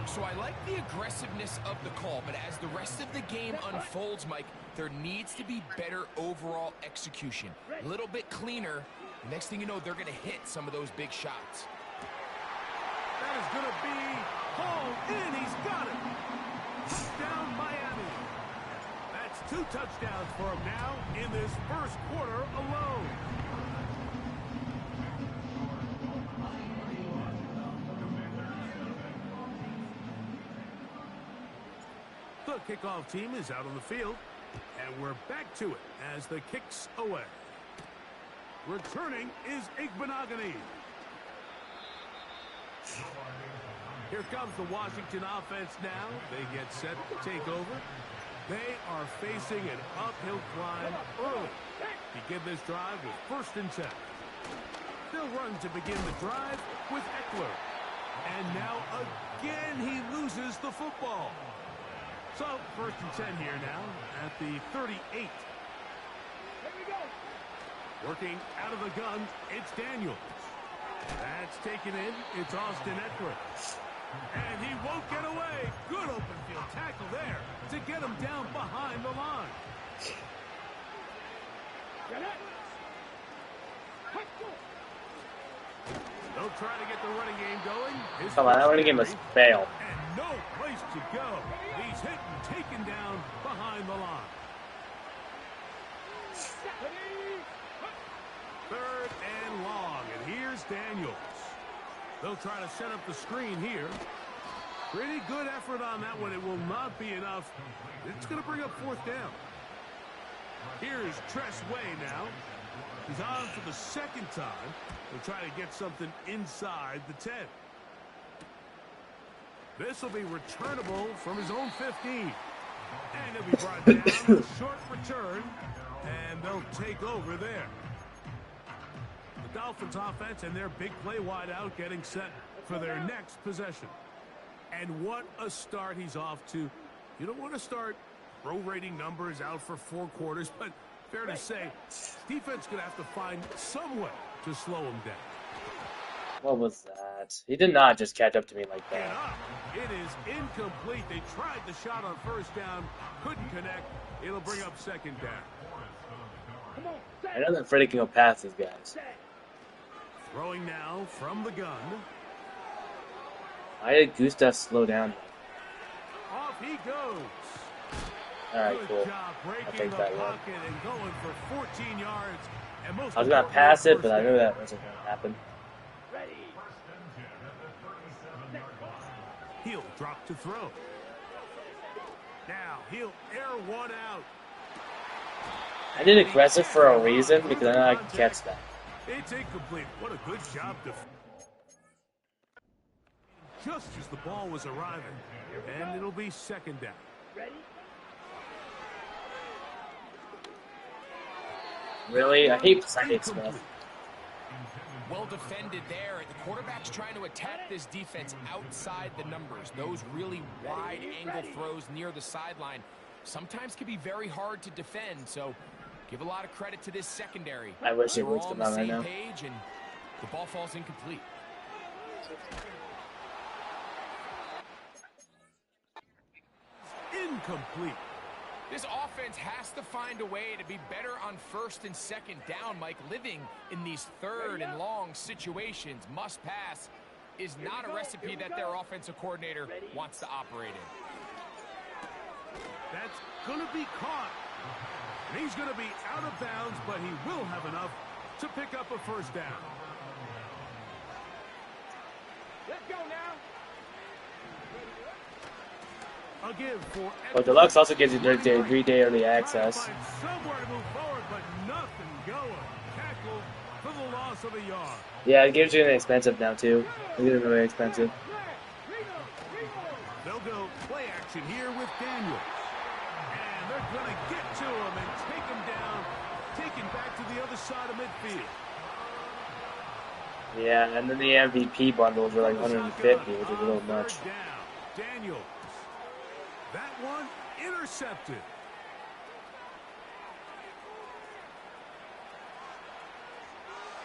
So I like the aggressiveness of the call, but as the rest of the game unfolds, Mike, there needs to be better overall execution. A little bit cleaner. The next thing you know, they're going to hit some of those big shots. That is going to be hauled in. He's got it. Down Miami. That's 2 touchdowns for him now in this first quarter alone. The kickoff team is out on the field, and we're back to it as the kick's away. Returning is Igbenogany. Here comes the Washington offense now. They get set to take over. They are facing an uphill climb early. Begin this drive with 1st and 10. They'll run to begin the drive with Eckler. And now again he loses the football. So 1st and 10 here now at the 38. Here we go. Working out of the gun, it's Daniels. That's taken in. It's Austin Eckler. And he won't get away. Good open field tackle there to get him down behind the line. They'll try to get the running game going. Come on, that running game must fail. And no place to go. He's hit and taken down behind the line. 3rd and long, and here's Daniels. They'll try to set up the screen here. Pretty good effort on that one. It will not be enough. It's going to bring up 4th down. Here's Tress Way now. He's on for the 2nd time. They'll try to get something inside the 10. This will be returnable from his own 15. And he'll be brought down with a short return. And they'll take over there. The Dolphins offense and their big play wideout getting set for their next possession. And what a start he's off to. You don't want to start prorating numbers out for 4 quarters, but fair to say, defense going to have to find some way to slow him down. What was that? He did not just catch up to me like that. It is incomplete. They tried the shot on 1st down, couldn't connect. It'll bring up 2nd down. I know that Freddie can go past these guys. Throwing now from the gun. Why did Gustav slow down? Off he goes. Alright, Good cool. job I'll breaking take the that one. pocket and going for 14 yards. And most I was going to pass it, but I knew that wasn't going to happen. He'll drop to throw. Now he'll air one out. I did aggressive for a reason because I know I can catch that. It's incomplete. What a good job. Just as the ball was arriving. And it'll be 2nd down. Really? I hate Smith. Well defended there. The quarterback's trying to attack this defense outside the numbers. Those really wide angle throws near the sideline sometimes can be very hard to defend. So give a lot of credit to this secondary. I wish it We're was all on the the same right now. page, and the ball falls incomplete. Incomplete. This offense has to find a way to be better on 1st and 2nd down, Mike. Living in these 3rd and long situations, must pass, is not a recipe that their offensive coordinator wants to operate in. That's going to be caught. And he's going to be out of bounds, but he will have enough to pick up a 1st down. Let's go now. A give for But Deluxe also gives you 3-day early access. somewhere to move forward, but nothing going. Tackle for the loss of a yard. Yeah, it gives you an expensive now too. It is really expensive. They'll go play action here with Daniels. And they're going to get to him and take him down, taken back to the other side of midfield. Yeah, and then the MVP bundles are like 150, which is a little much. Daniels. That one intercepted.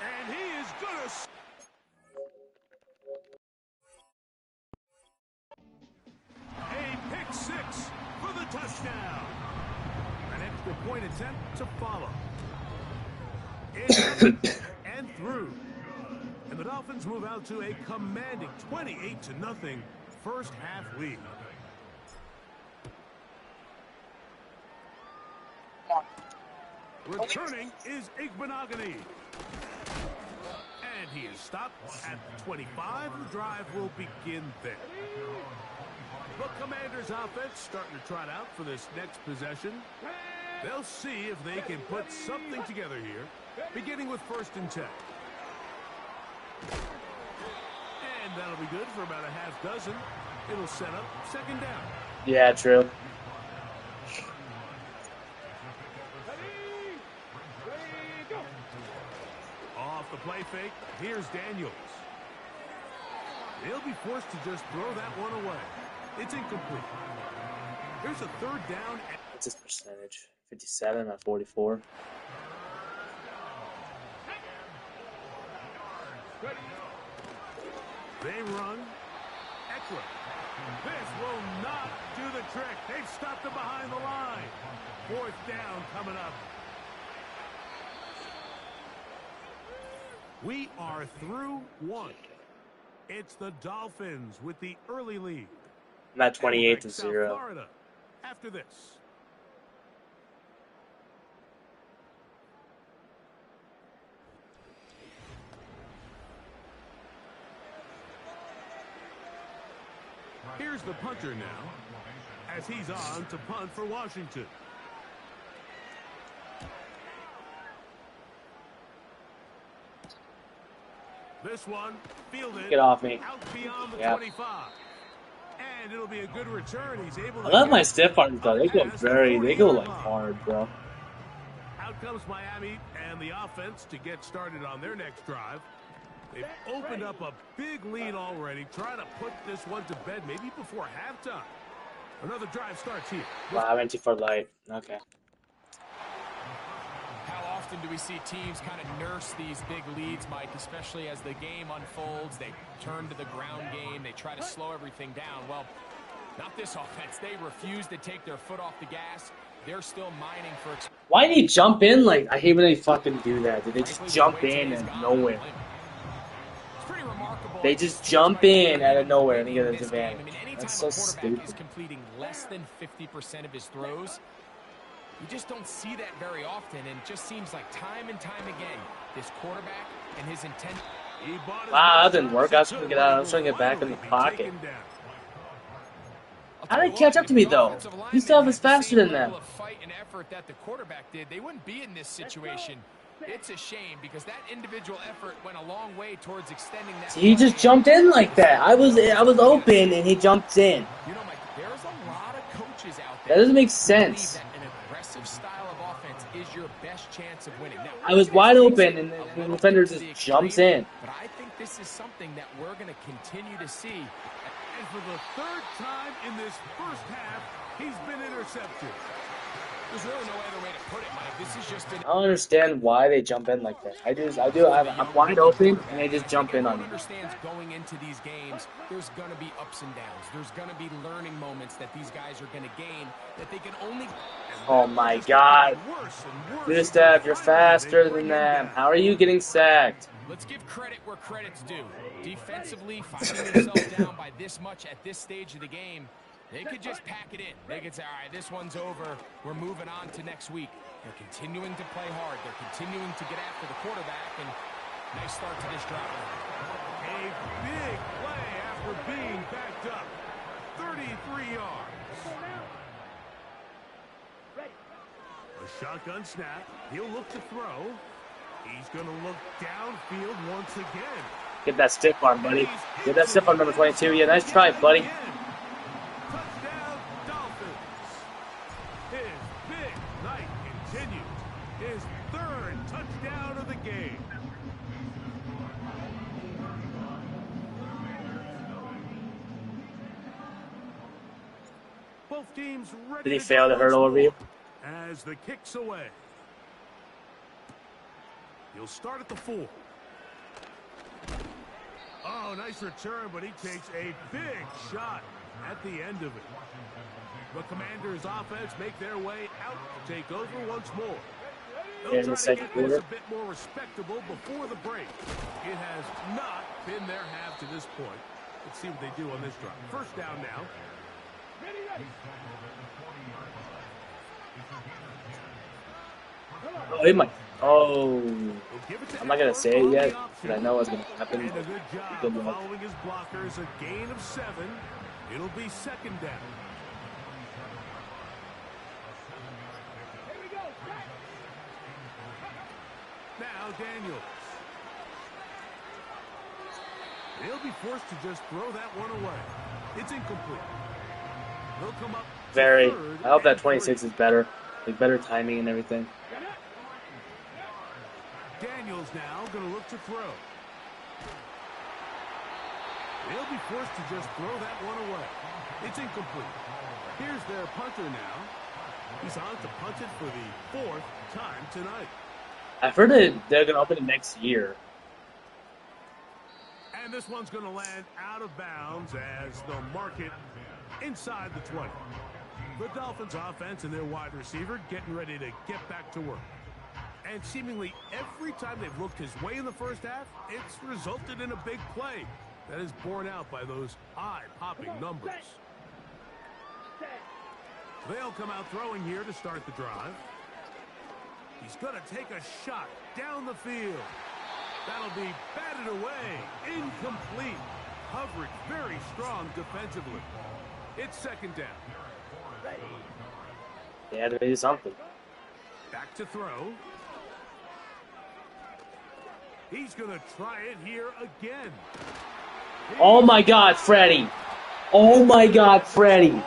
And he is going to... A pick six for the touchdown. An extra point attempt to follow. In and through. And the Dolphins move out to a commanding 28-0 first half lead. Returning is Igbenogany. And he is stopped at 25. The drive will begin there. The Commanders' offense starting to trot out for this next possession. They'll see if they can put something together here, beginning with 1st and 10. And that'll be good for about a half dozen. It'll set up 2nd down. Yeah, true. Off the play fake, here's Daniels. He'll be forced to just throw that one away. It's incomplete. Here's a 3rd down. What's his percentage? 57 on 44. They run. Eckler. This will not do the trick. They've stopped him behind the line. 4th down coming up. We are through 1. It's the Dolphins with the early lead. Not 28 to South 0. Florida after this. Here's the punter now, as he's on to punt for Washington. This one fielded. Get off me. Out beyond the Yep. 25. And it'll be a good return. He's able to I love my get stiff arms though. They go past the like 40-yard line. hard, bro. Out comes Miami and the offense to get started on their next drive. They've opened up a big lead already, trying to put this one to bed maybe before halftime. Another drive starts here. Wow, I went too far light. Okay. How often do we see teams kind of nurse these big leads, Mike, especially as the game unfolds? They turn to the ground game. They try to slow everything down. Well, not this offense. They refuse to take their foot off the gas. They're still mining for... Why did he jump in? Like, I hate when they fucking do that. Did they just jump in out of nowhere? It's pretty remarkable. They just jump in out of nowhere and they get an advantage. I mean, anytime That's so a quarterback stupid. is completing less than 50% of his throws, you just don't see that very often, and it just seems like time and time again, this quarterback and his intent... Wow, that didn't work. I was trying to get out. I was trying to get back in the pocket. How did he catch up to me, though? He still was faster than them. Fight and effort that the quarterback did, they wouldn't be in this situation. It's a shame because that individual effort went a long way towards extending that. He just jumped in like that. I was open and he jumped in. You know, Mike, there's a lot of coaches out there That doesn't make who sense. believe that an aggressive style of offense is your best chance of winning. Now, I was wide open and the defender just jumps in. But I think this is something that we're going to continue to see. And for the 3rd time in this first half, he's been intercepted. There's really no other way to put it, Mike. This is just an... I don't understand why they jump in like that. I'm wide open and they just jump in on me. Everyone understands going into these games, there's going to be ups and downs. There's going to be learning moments that these guys are going to gain that they can only... Oh my God. Gustav, you're faster than them. How are you getting sacked? Let's give credit where credit's due. Defensively, finding themselves down by this much at this stage of the game, they could just pack it in. They could say, all right, this one's over. We're moving on to next week. They're continuing to play hard. They're continuing to get after the quarterback, and nice start to this drive. A big play after being backed up. 33 yards. A shotgun snap. He'll look to throw. He's going to look downfield once again. Get that stiff arm, buddy. Get that stiff arm, number 22. Yeah, nice try, buddy. Touchdown, Dolphins. His big night continues. His third touchdown of the game. Both teams ready. Did he fail the hurdle over you? As the kick's away. He'll start at the 4. Oh, nice return, but he takes a big shot at the end of it. The Commanders' offense make their way out to take over once more. They'll try to get this a bit more respectable before the break. It has not been their half to this point. Let's see what they do on this drive. First down now. Oh, he might. Oh, I'm not gonna say it yet, but I know what's gonna happen. And a good job following his blockers. A gain of 7. It'll be second down. Now Daniels. He'll be forced to just throw that one away. It's incomplete. They'll come up. Very. I hope that 26 is better. Like better timing and everything. Daniels now going to look to throw. They'll be forced to just throw that one away. It's incomplete. Here's their punter now. He's on to punt it for the 4th time tonight. I've heard that they're going to open it next year. And this one's going to land out of bounds as they'll mark it inside the 20. The Dolphins offense and their wide receiver getting ready to get back to work. And seemingly every time they've looked his way in the first half, it's resulted in a big play that is borne out by those eye-popping numbers. They'll come out throwing here to start the drive. He's going to take a shot down the field. That'll be batted away. Incomplete. Coverage very strong defensively. It's second down. They had to do something. Back to throw. He's going to try it here again. Oh my God, Freddie. Oh my God, Freddie.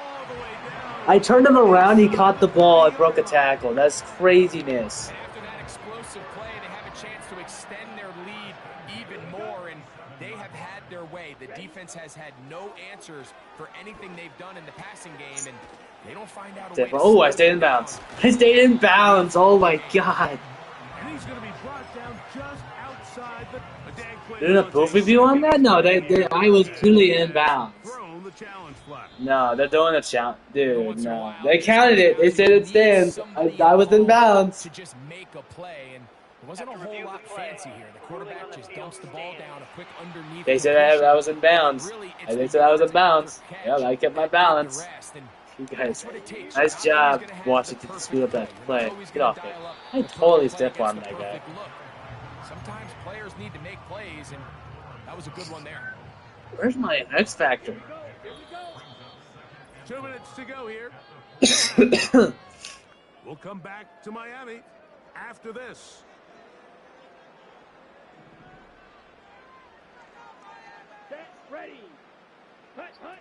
I turned him around, he caught the ball and broke a tackle. That's craziness. And after that explosive play, they have a chance to extend their lead even more, and they have had their way. The defense has had no answers for anything they've done in the passing game, and they don't find out a way to Oh, I stayed in bounds. I stayed in bounds. Oh my God. And he's going to be brought down just outside the... Did a proof review on that? No, I was clearly in bounds. No, they're doing a challenge. Dude, no. They counted it. They said it stands. I was in bounds. To just make a play, and it wasn't a whole lot fancy here. The quarterback just dumps the ball down, a quick underneath. They said I was in bounds. And they said I was in bounds. Yeah, I kept my balance. You guys, nice job watching to speed up that play. Get off it. I totally stiff-armed that guy. Sometimes players need to make plays, and that was a good one there. Where's my X Factor? 2 minutes to go here. We'll come back to Miami after this. Ready. Hut, hut.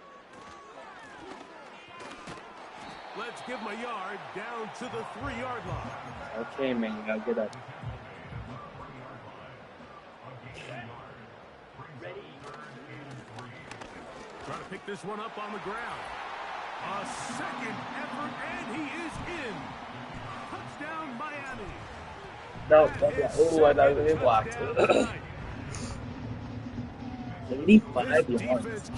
Let's give him a yard down to the 3-yard line. Okay, man, you gotta get up. Trying to pick this one up on the ground. A second effort, and he is in. Touchdown, Miami. No, oh, I thought we blocked. 85 yards.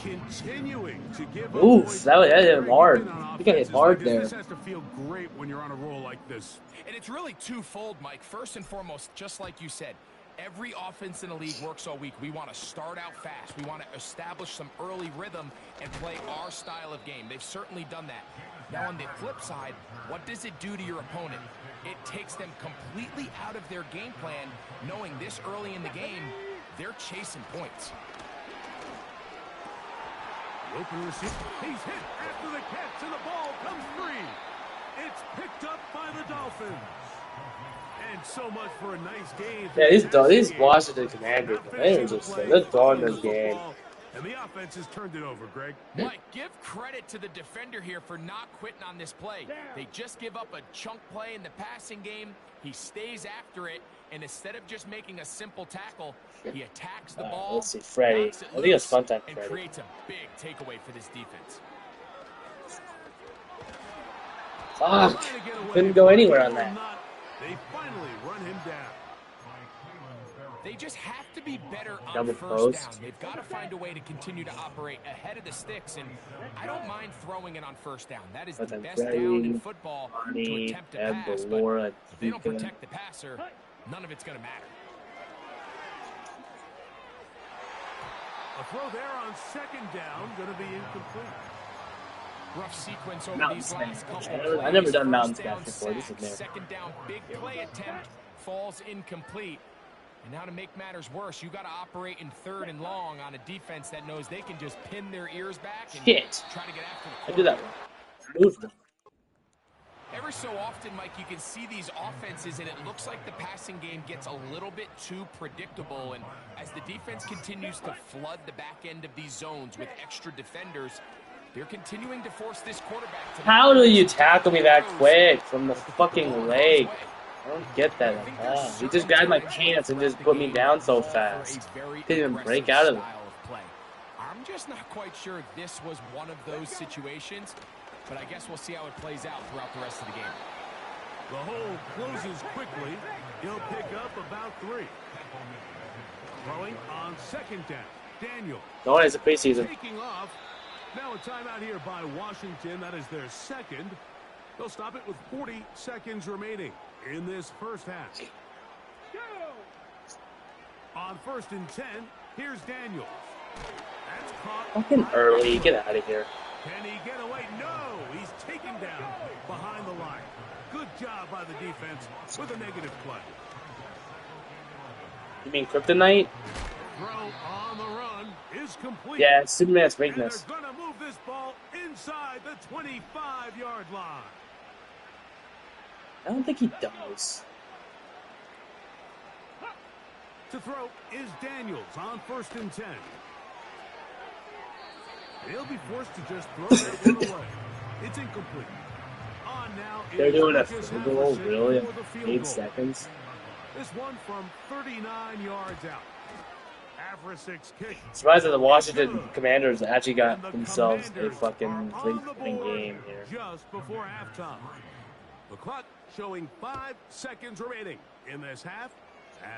Oof, that hit him hard. I think I hit hard there. This has to feel great when you're on a roll like this. And it's really twofold, Mike. First and foremost, just like you said, every offense in the league works all week. We want to start out fast. We want to establish some early rhythm and play our style of game. They've certainly done that. Now, on the flip side, what does it do to your opponent? It takes them completely out of their game plan, knowing this early in the game, they're chasing points. Open receiver. He's hit after the catch, and the ball comes free. It's picked up by the Dolphins. And so much for a nice game. Yeah, these Washington Commanders, they're throwing this game. And the offense has turned it over, Greg. Mike, give credit to the defender here for not quitting on this play. They just give up a chunk play in the passing game. He stays after it, and instead of just making a simple tackle, he attacks the ball. Let's see, Freddie. I think it's fun time, and Freddie. creates a big takeaway for this defense. Fuck! Couldn't go anywhere on that. They finally run him down. They just have to be better on Double first post. down. They've got to find a way to continue to operate ahead of the sticks, and I don't mind throwing it on first down. That is the best down in football to attempt to pass, but if they don't protect the passer, none of it's going to matter. A throw there on second down, going to be incomplete. Rough sequence over Mountain these last couple Smash. plays. I've never done Mountain First down Smash before. This is sack, new. second down, big play attempt falls incomplete. And now to make matters worse, you got to operate in third and long on a defense that knows they can just pin their ears back and try to get after the I did that one. Move them. Every so often, Mike, you can see these offenses, and it looks like the passing game gets a little bit too predictable. And as the defense continues to flood the back end of these zones with extra defenders, they're continuing to force this quarterback to... How do you tackle me that quick from the fucking leg? I don't get that at all. He just grabbed my pants and just put me down so fast. Didn't even break out of it. I'm just not quite sure if this was one of those situations, but I guess we'll see how it plays out throughout the rest of the game. The hole closes quickly. He'll pick up about 3. Throwing on second down. Daniel. No one has a preseason. Taking off. Now a timeout here by Washington. That is their second. They'll stop it with 40 seconds remaining in this first half. On first and 10, here's Daniels. That's caught. Fucking early. Get out of here. Can he get away? No! He's taken down behind the line. Good job by the defense with a negative play. You mean Kryptonite? Throw on the run is complete. Yeah, Superman's And weakness. they're going to move this ball inside the 25-yard line. I don't think he does. To throw is Daniels on first and 10. He'll be forced to just throw that one away. It's incomplete. On now. They're doing a Lucas field goal, Halverson really? for the field 8 goal. seconds? This one from 39 yards out. Averasic's kick. Surprised that the Washington Commanders actually got themselves a fucking three-point game here. Just before halftime. The clock showing 5 seconds remaining in this half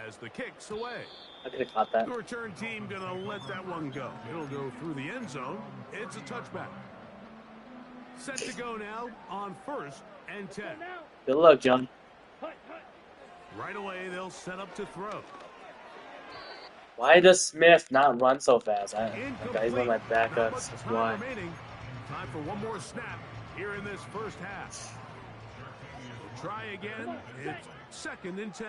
as the kick's away. I could have caught that. The return team gonna let that one go. It'll go through the end zone. It's a touchback. Set to go now on first and 10. Good luck, John. Right away, they'll set up to throw. Why does Smith not run so fast? He's one of my backups. That's why. Remaining. Time for one more snap here in this first half. We'll try again. It's second and 10.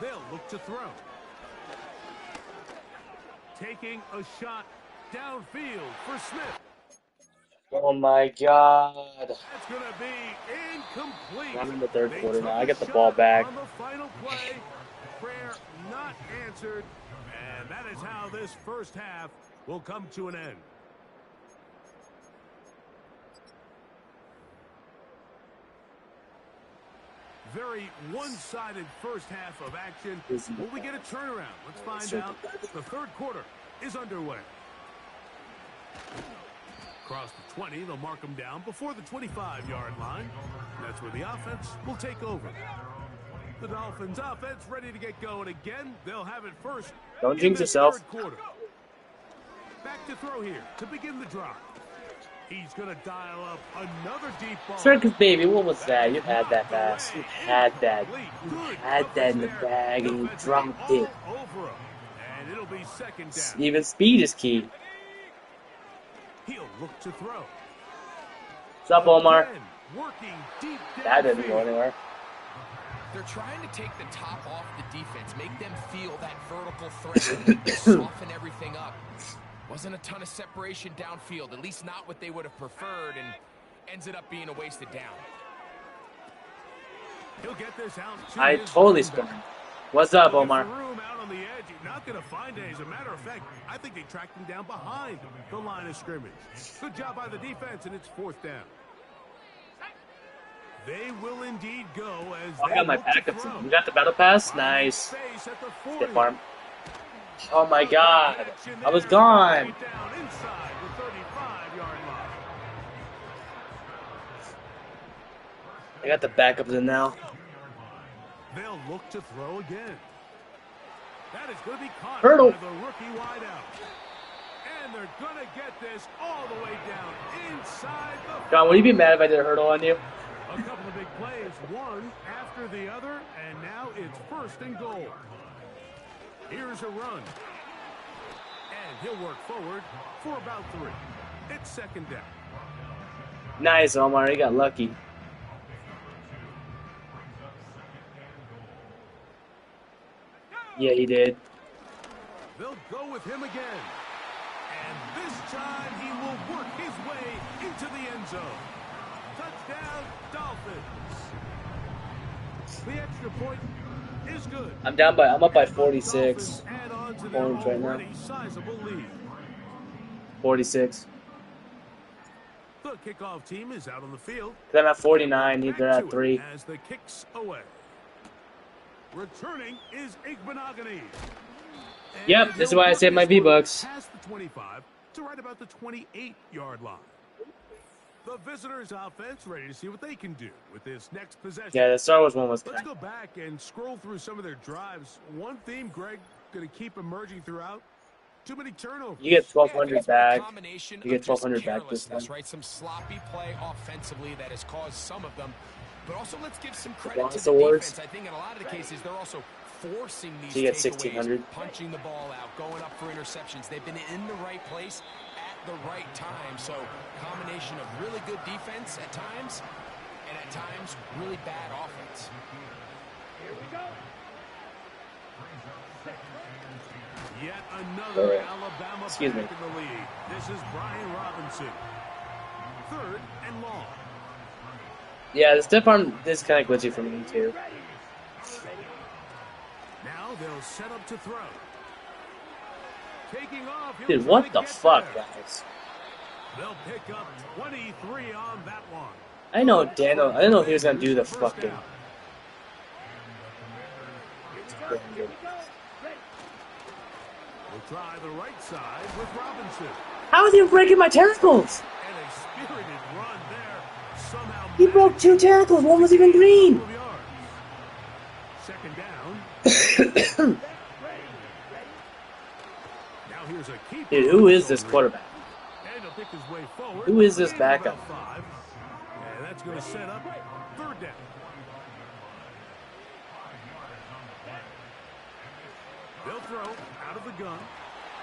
They'll look to throw. Taking a shot downfield for Smith. Oh my god. That's going to be incomplete. I'm in the third They quarter took now. I a get the shot ball back. On the final play, prayer not answered, and that is how this first half will come to an end. Very one-sided first half of action. Will we get a turnaround? Let's find out. The third quarter is underway. Across the 20, they'll mark them down before the 25-yard line. That's where the offense will take over. The Dolphins offense ready to get going again. They'll have it first. Don't jinx yourself. Third quarter. Back to throw here to begin the drive. He's going to dial up another deep ball. Circus baby, what was that? You had that pass. You had that. You had that in the bag and you dropped it. And it'll be second down. Even speed is key. He'll look to throw. What's up, Omar? Working deep That didn't go anywhere. They're trying to take the top off the defense, make them feel that vertical threat, soften everything up. Wasn't a ton of separation downfield, at least not what they would have preferred, and ends it up being a wasted down. He'll get this out to I his totally running back. spun. What's up, Looking Omar? for room out on the edge. You're not going to find it. As a matter of fact, I think they tracked him down behind the line of scrimmage. Good job by the defense, and it's 4th down. They will indeed go as I they got my look to backups. throw. You got the battle pass? Finding Nice. space at the 40. Stiff arm. Oh my Good god. action I was there. gone. Right down inside the 35-yard line. I got the backups in now. They'll look to throw again. That is going to be caught Hurdle. by the rookie wideout. And they're going to get this all the way down inside the... John, would you be mad if I did a hurdle on you? A couple of big plays, one after the other, and now it's 1st and goal. Here's a run. And he'll work forward for about 3. It's 2nd down. Nice, Omar. You got lucky. Yeah, he did. They'll go with him again. And this time he will work his way into the end zone. Touchdown, Dolphins. The extra point is good. I'm up by 46 Dolphins add on to their points right now. already sizable lead. 46. The kickoff team is out on the field. I'm at 49. Back They're at to it 3. as the kicks away. Returning is Igbenogany. Yep, this is why I saved my V-Bucks. Past the 25 to right about the 28-yard line. The visitors' offense ready to see what they can do with this next possession. Yeah, the Star Wars one was Let's good. go back and scroll through some of their drives. One theme, Greg, going to keep emerging throughout. Too many turnovers. You get Yeah, I 1,200 think it's back. a combination You get of just 1,200 back this carelessness, time. right? Some sloppy play offensively that has caused some of them. But also, let's give some credit to Bronze the Awards. defense. I think in a lot of the cases, they're also forcing these So you get takeaways, 1,600. punching the ball out, going up for interceptions. They've been in the right place at the right time. So, combination of really good defense at times, and at times, really bad offense. Here we go. Yet another Alright. Alabama Excuse back me. in the lead. This is Brian Robinson. 3rd and long. Yeah, the stiff arm is kind of glitchy for me, too. Now they'll set up to throw. Taking off. he'll Dude, try what to the get fuck, there. guys? They'll pick up 23 on that one. I know Daniel. I didn't know he was gonna do the First fucking. down. We'll try the right side with Robinson. How is he breaking my tackles? And a spirited run there. Somehow He broke 2 tackles. One was even green. 2nd down. Now here's a keeper. Dude, who is this quarterback? And he'll pick his way forward. Who is this Gain of backup? about 5. And that's going to set up 3rd down. They'll throw out of the gun.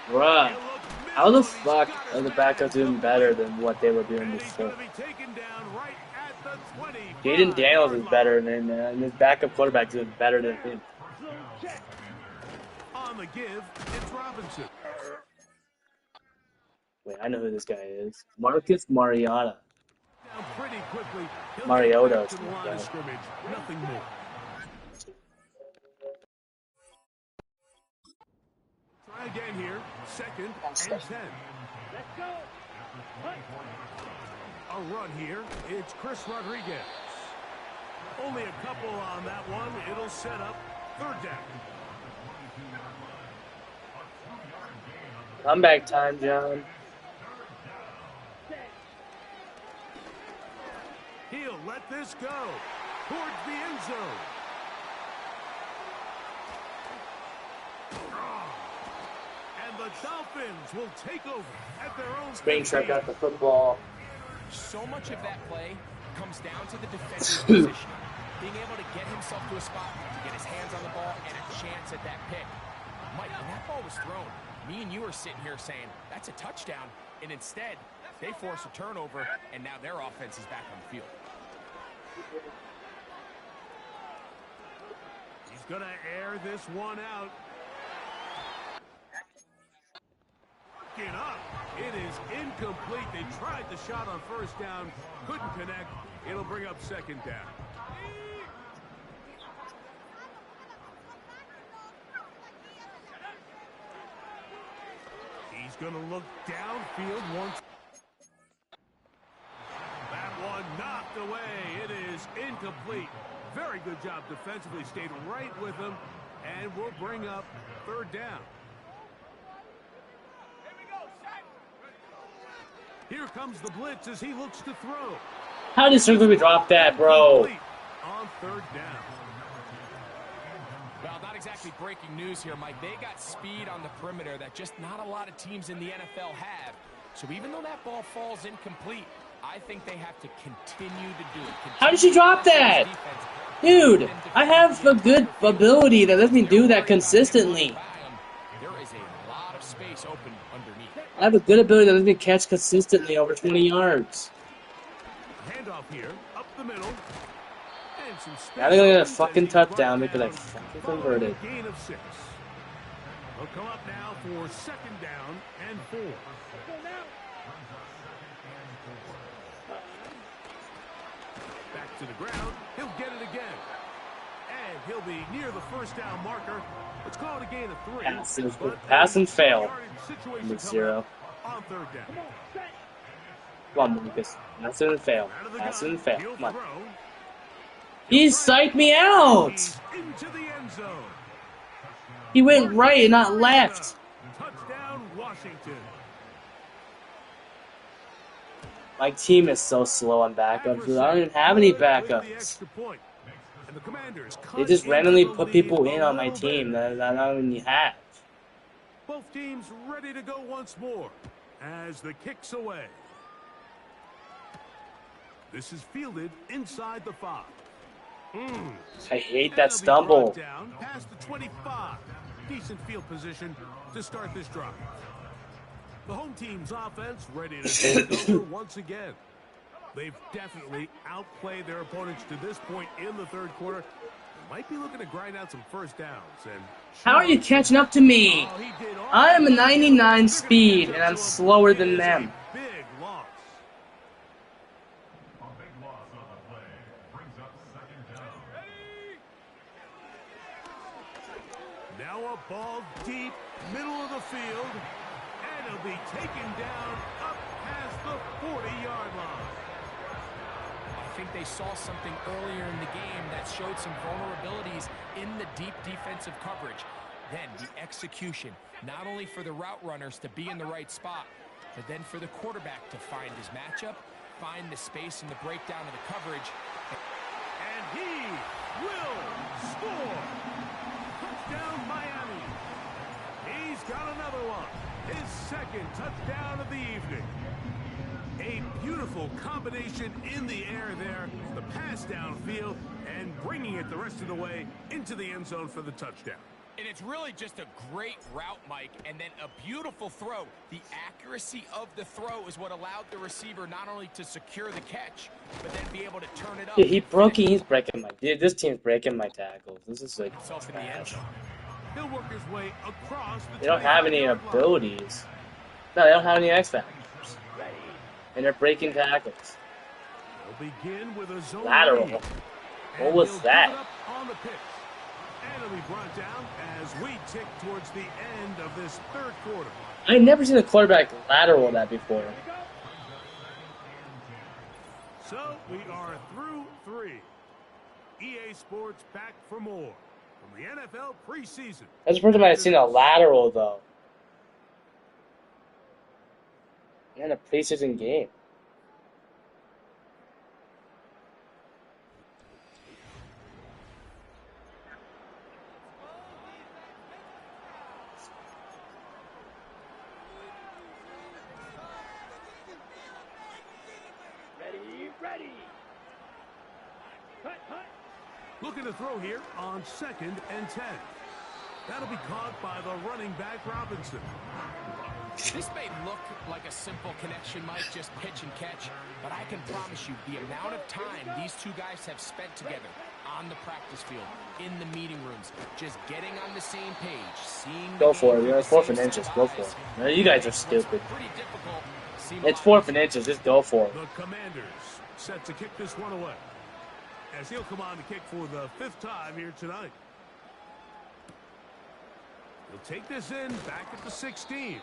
Bruh. He'll look How the middle, and fuck he's got are it the back backups at doing the better 40. than what they were doing And he's before? going to be taken down right at the 20. Jaden Daniels is better than and his backup quarterback is better than him. On the give, it's Robinson. Wait, I know who this guy is. Marcus Mariota. Down pretty quickly. He'll get Mariota back or to the something line like of that. scrimmage. Nothing more. Try again here. 2nd and 10. Let's go. Hunt. A run here. It's Chris Rodriguez. Only a couple on that one. It'll set up 3rd down. Comeback time, John. He'll let this go towards the end zone. And the Dolphins will take over at their own Spring 15. Trek got the football. So much of that play comes down to the defensive position. Being able to get himself to a spot, to get his hands on the ball, and a chance at that pick. Mike, when that ball was thrown, me and you are sitting here saying, that's a touchdown. And instead, they force a turnover, and now their offense is back on the field. He's going to air this one out. looking up. It is incomplete. They tried the shot on first down, couldn't connect. It'll bring up second down. He's going to look downfield once. That one knocked away. It is incomplete. Very good job defensively. Stayed right with him, and will bring up third down. Here comes the blitz as he looks to throw. How did Strickland drop that, bro? On third down. Well, not exactly breaking news here, Mike. They got speed on the perimeter that just not a lot of teams in the NFL have. So even though that ball falls incomplete, I think they have to continue to do it. How did she drop that? Dude, I have a good ability that lets me do that consistently. There is a lot of space open underneath. I have a good ability that lets me catch consistently over 20 yards. Handoff here, up the middle. And some space. Now they're gonna get a fucking touchdown because I fucking converted. Gain of 6. They'll come up now for second down and 4. Back to the ground. He'll get it again. And he'll be near the first down marker. Let's call it a gain of 3. Pass and fail. Number 0. On third down. Come on, Lucas. Pass and fail. Pass and fail. Come on. He psyched me out! Into the end zone. He went right and not left. Touchdown, Washington. My team is so slow on backups. I don't even have any backups. They just randomly put people in on my team that I don't even have. Both teams ready to go once more as the kick's away. This is fielded inside the 5. I hate that stumble. Down past the 25. Decent field position to start this drive. The home team's offense ready to take over once again. They've definitely outplayed their opponents to this point in the third quarter. They might be looking to grind out some first downs. And how are you catching up to me? I am a 99 speed, and I'm slower than them. Big loss. Now a ball deep, middle of the field, and it'll be taken down up past the 40-yard line. I think they saw something earlier in the game that showed some vulnerabilities in the deep defensive coverage. Then the execution, not only for the route runners to be in the right spot, but then for the quarterback to find his matchup, find the space in the breakdown of the coverage. And he will score. Touchdown, Miami. He's got another one. His second touchdown of the evening. A beautiful combination in the air there. The pass downfield and bringing it the rest of the way into the end zone for the touchdown. And it's really just a great route, Mike, and then a beautiful throw. The accuracy of the throw is what allowed the receiver not only to secure the catch, but then be able to turn it up. Yeah, he's breaking my... Dude, this team's breaking my tackles. This is like trash. He'll work his way across the They don't have any abilities. No, they don't have any X factors. And they're breaking tackles. They'll begin with a zone Lateral. lead. What was And that? he'll give it up on the pitch. And it'll be brought down as we tick towards the end of this third quarter. I've never seen a quarterback lateral that before. So we are through 3. EA Sports back for more from the NFL preseason. That's the first time I've seen a lateral, though. In a preseason game. Ready. Cut. Looking to throw here on 2nd and 10. That'll be caught by the running back Robinson. This may look like a simple connection, Mike, just pitch and catch, but I can promise you the amount of time these two guys have spent together, on the practice field, in the meeting rooms, just getting on the same page, seeing the Go game for it. through You're the 4th same and set inches. of Go for eyes. it. No, you guys are What's stupid. pretty difficult seem a It's lot 4th and easier. inches. Just go for it. The Commanders set to kick this one away, as he'll come on to kick for the 5th time here tonight. He'll take this in back at the 16.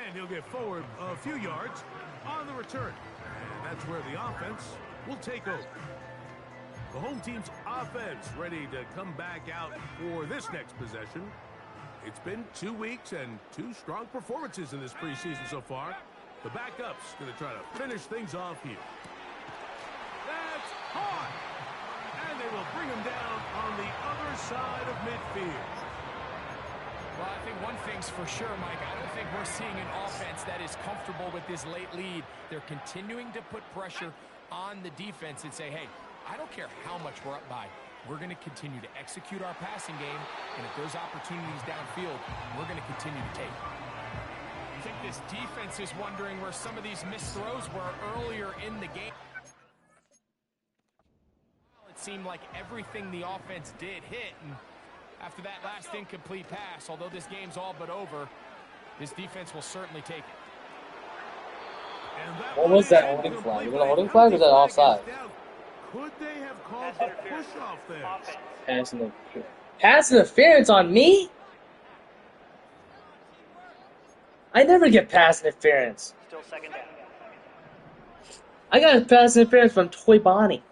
And he'll get forward a few yards on the return. And that's where the offense will take over. The home team's offense ready to come back out for this next possession. It's been 2 weeks and 2 strong performances in this preseason so far. The backup's going to try to finish things off here. That's hard. And they will bring him down on the other side of midfield. Well, I think one thing's for sure, Mike. I don't think we're seeing an offense that is comfortable with this late lead. They're continuing to put pressure on the defense and say, hey, I don't care how much we're up by. We're going to continue to execute our passing game, and if there's opportunities downfield, we're going to continue to take. I think this defense is wondering where some of these missed throws were earlier in the game. It seemed like everything the offense did hit, and after that last incomplete pass, although this game's all but over, this defense will certainly take it. What was that holding flag? Was it a holding flag or was that offside? Could they have called a push off there? Pass interference on me? I never get pass interference. Still 2nd down. I got a pass interference from Toy Bonnie.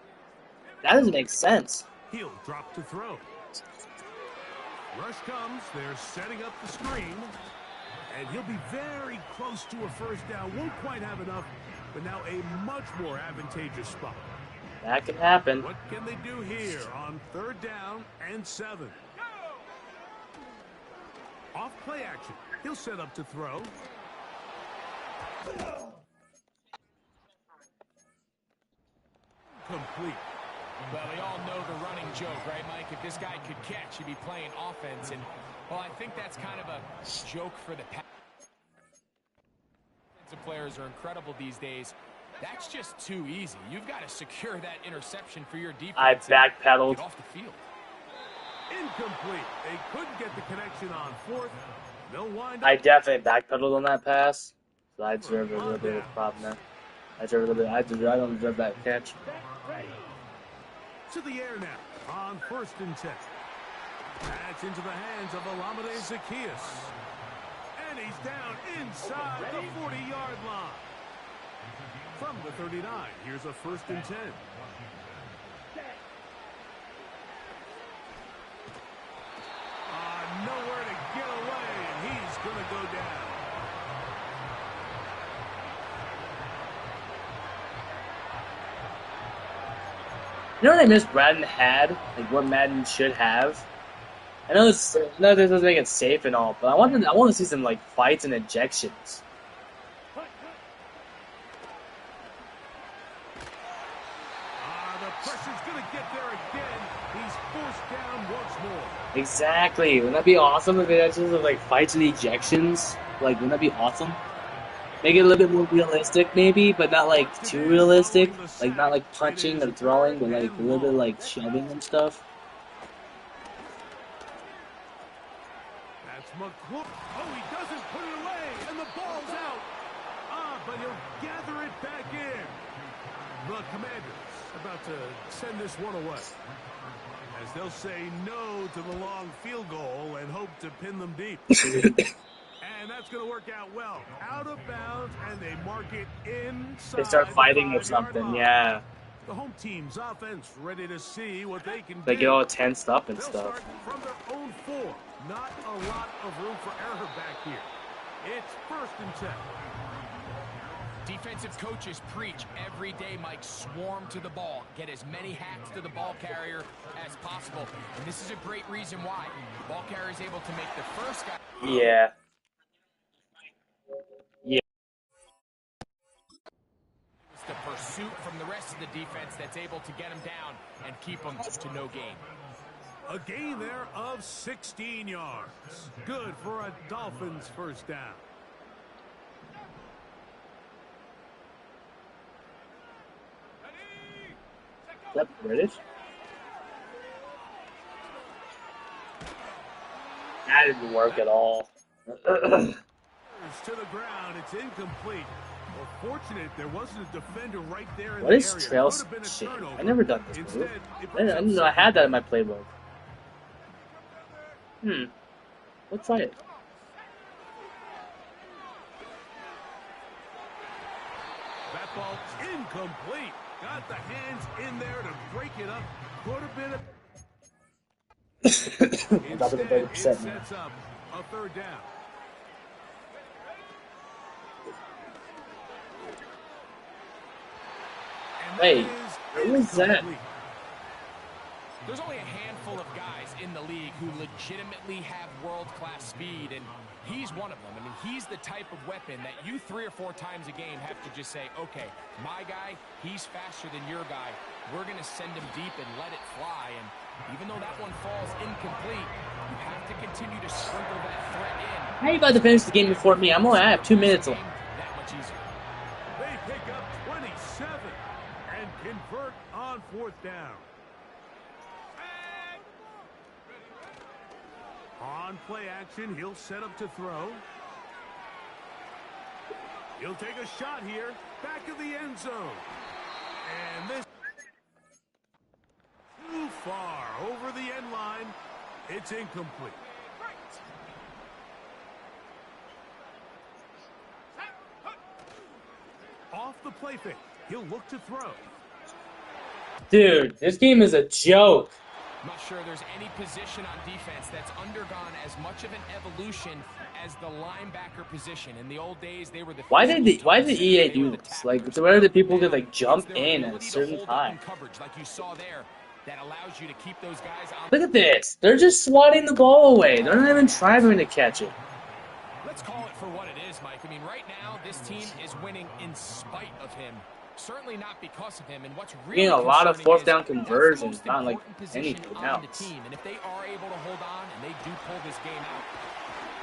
That doesn't make sense. He'll drop to throw. Rush comes. They're setting up the screen. And he'll be very close to a 1st down. Won't quite have enough, but now a much more advantageous spot. That can happen. What can they do here on 3rd down and 7? Off play action. He'll set up to throw. Complete. Well, we all know the running joke, right, Mike? If this guy could catch, he'd be playing offense. And, well, I think that's kind of a joke for the pass. Defensive players are incredible these days. That's just too easy. You've got to secure that interception for your defense. I backpedaled. Get off the field. Incomplete. They couldn't get the connection on 4th. They'll wind up. I definitely backpedaled on that pass. So I deserve a little bit of a problem there. I don't deserve that catch. To the air now on 1st and 10. That's into the hands of Olamide Zaccheaus. And he's down inside the 40-yard line. From the 39, here's a 1st and 10. Nowhere to get away, and he's going to go down. You know what I miss Madden had? Like what Madden should have? I know this doesn't make it safe and all, but I want to see some like fights and ejections. The pressure's going to get there again. He's forced down once more. Exactly. Wouldn't that be awesome if it actually was like fights and ejections? Like, wouldn't that be awesome? Make it a little bit more realistic, maybe, but not like too realistic. Like not like punching or throwing, but like a little bit like shoving and stuff. That's McClure. Oh, he doesn't put it away, and the ball's out. But he'll gather it back in. The Commanders about to send this one away, as they'll say no to the long field goal and hope to pin them deep. And that's going to work out well. Out of bounds, and they mark it inside. They start fighting or something, yeah. The home team's offense ready to see what they can do. They get all tensed up and They'll stuff. start from their own 4. Not a lot of room for error back here. It's 1st and 10. Defensive coaches preach every day, Mike, swarm to the ball. Get as many hacks to the ball carrier as possible. And this is a great reason why. The ball carrier is able to make the first guy. Yeah. Yeah. It's the pursuit from the rest of the defense that's able to get him down and keep him to no gain. A gain there of 16 yards. Good for a Dolphins 1st down. Is that British? That didn't work at all. To the ground, it's incomplete. Well, fortunate there wasn't a defender right there in What the is area. trail Could have been a shit? turnover. I never done this move. Instead, it I brings up didn't know I had that in my playbook. Let's try it. That ball incomplete. Got the hands in there to break it up. Could have been a... I'm dropping the 30% Instead, it now. sets up a third down. And Wait, that is who was that? incomplete. There's only a handful of guys in the league who legitimately have world-class speed, and he's one of them. I mean, he's the type of weapon that you 3 or 4 times a game have to just say, okay, my guy, he's faster than your guy. We're going to send him deep and let it fly. And even though that one falls incomplete, you have to continue to sprinkle that threat in. How are you about to finish the game before me? I have 2 minutes left. That much easier. They pick up 27 and convert on 4th down. On play action, he'll set up to throw. He'll take a shot here, back of the end zone. And this too far over the end line. It's incomplete. Off the play fake, he'll look to throw. Dude, this game is a joke. I'm not sure there's any position on defense that's undergone as much of an evolution as the linebacker position. In the old days, they were the Why did EA do this? Like, where the people could like jump in at a certain time? Coverage, like you saw there, that allows you to keep those guys on. Look at this. They're just swatting the ball away. They're not even trying to catch it. Let's call it for what it is, Mike. I mean, right now, this team is winning in spite of him. Certainly not because of him. And what's really Getting a lot of concerning 4th down is conversions, that's the most not like important position anything on else. the team. And if they are able to hold on and they do pull this game out,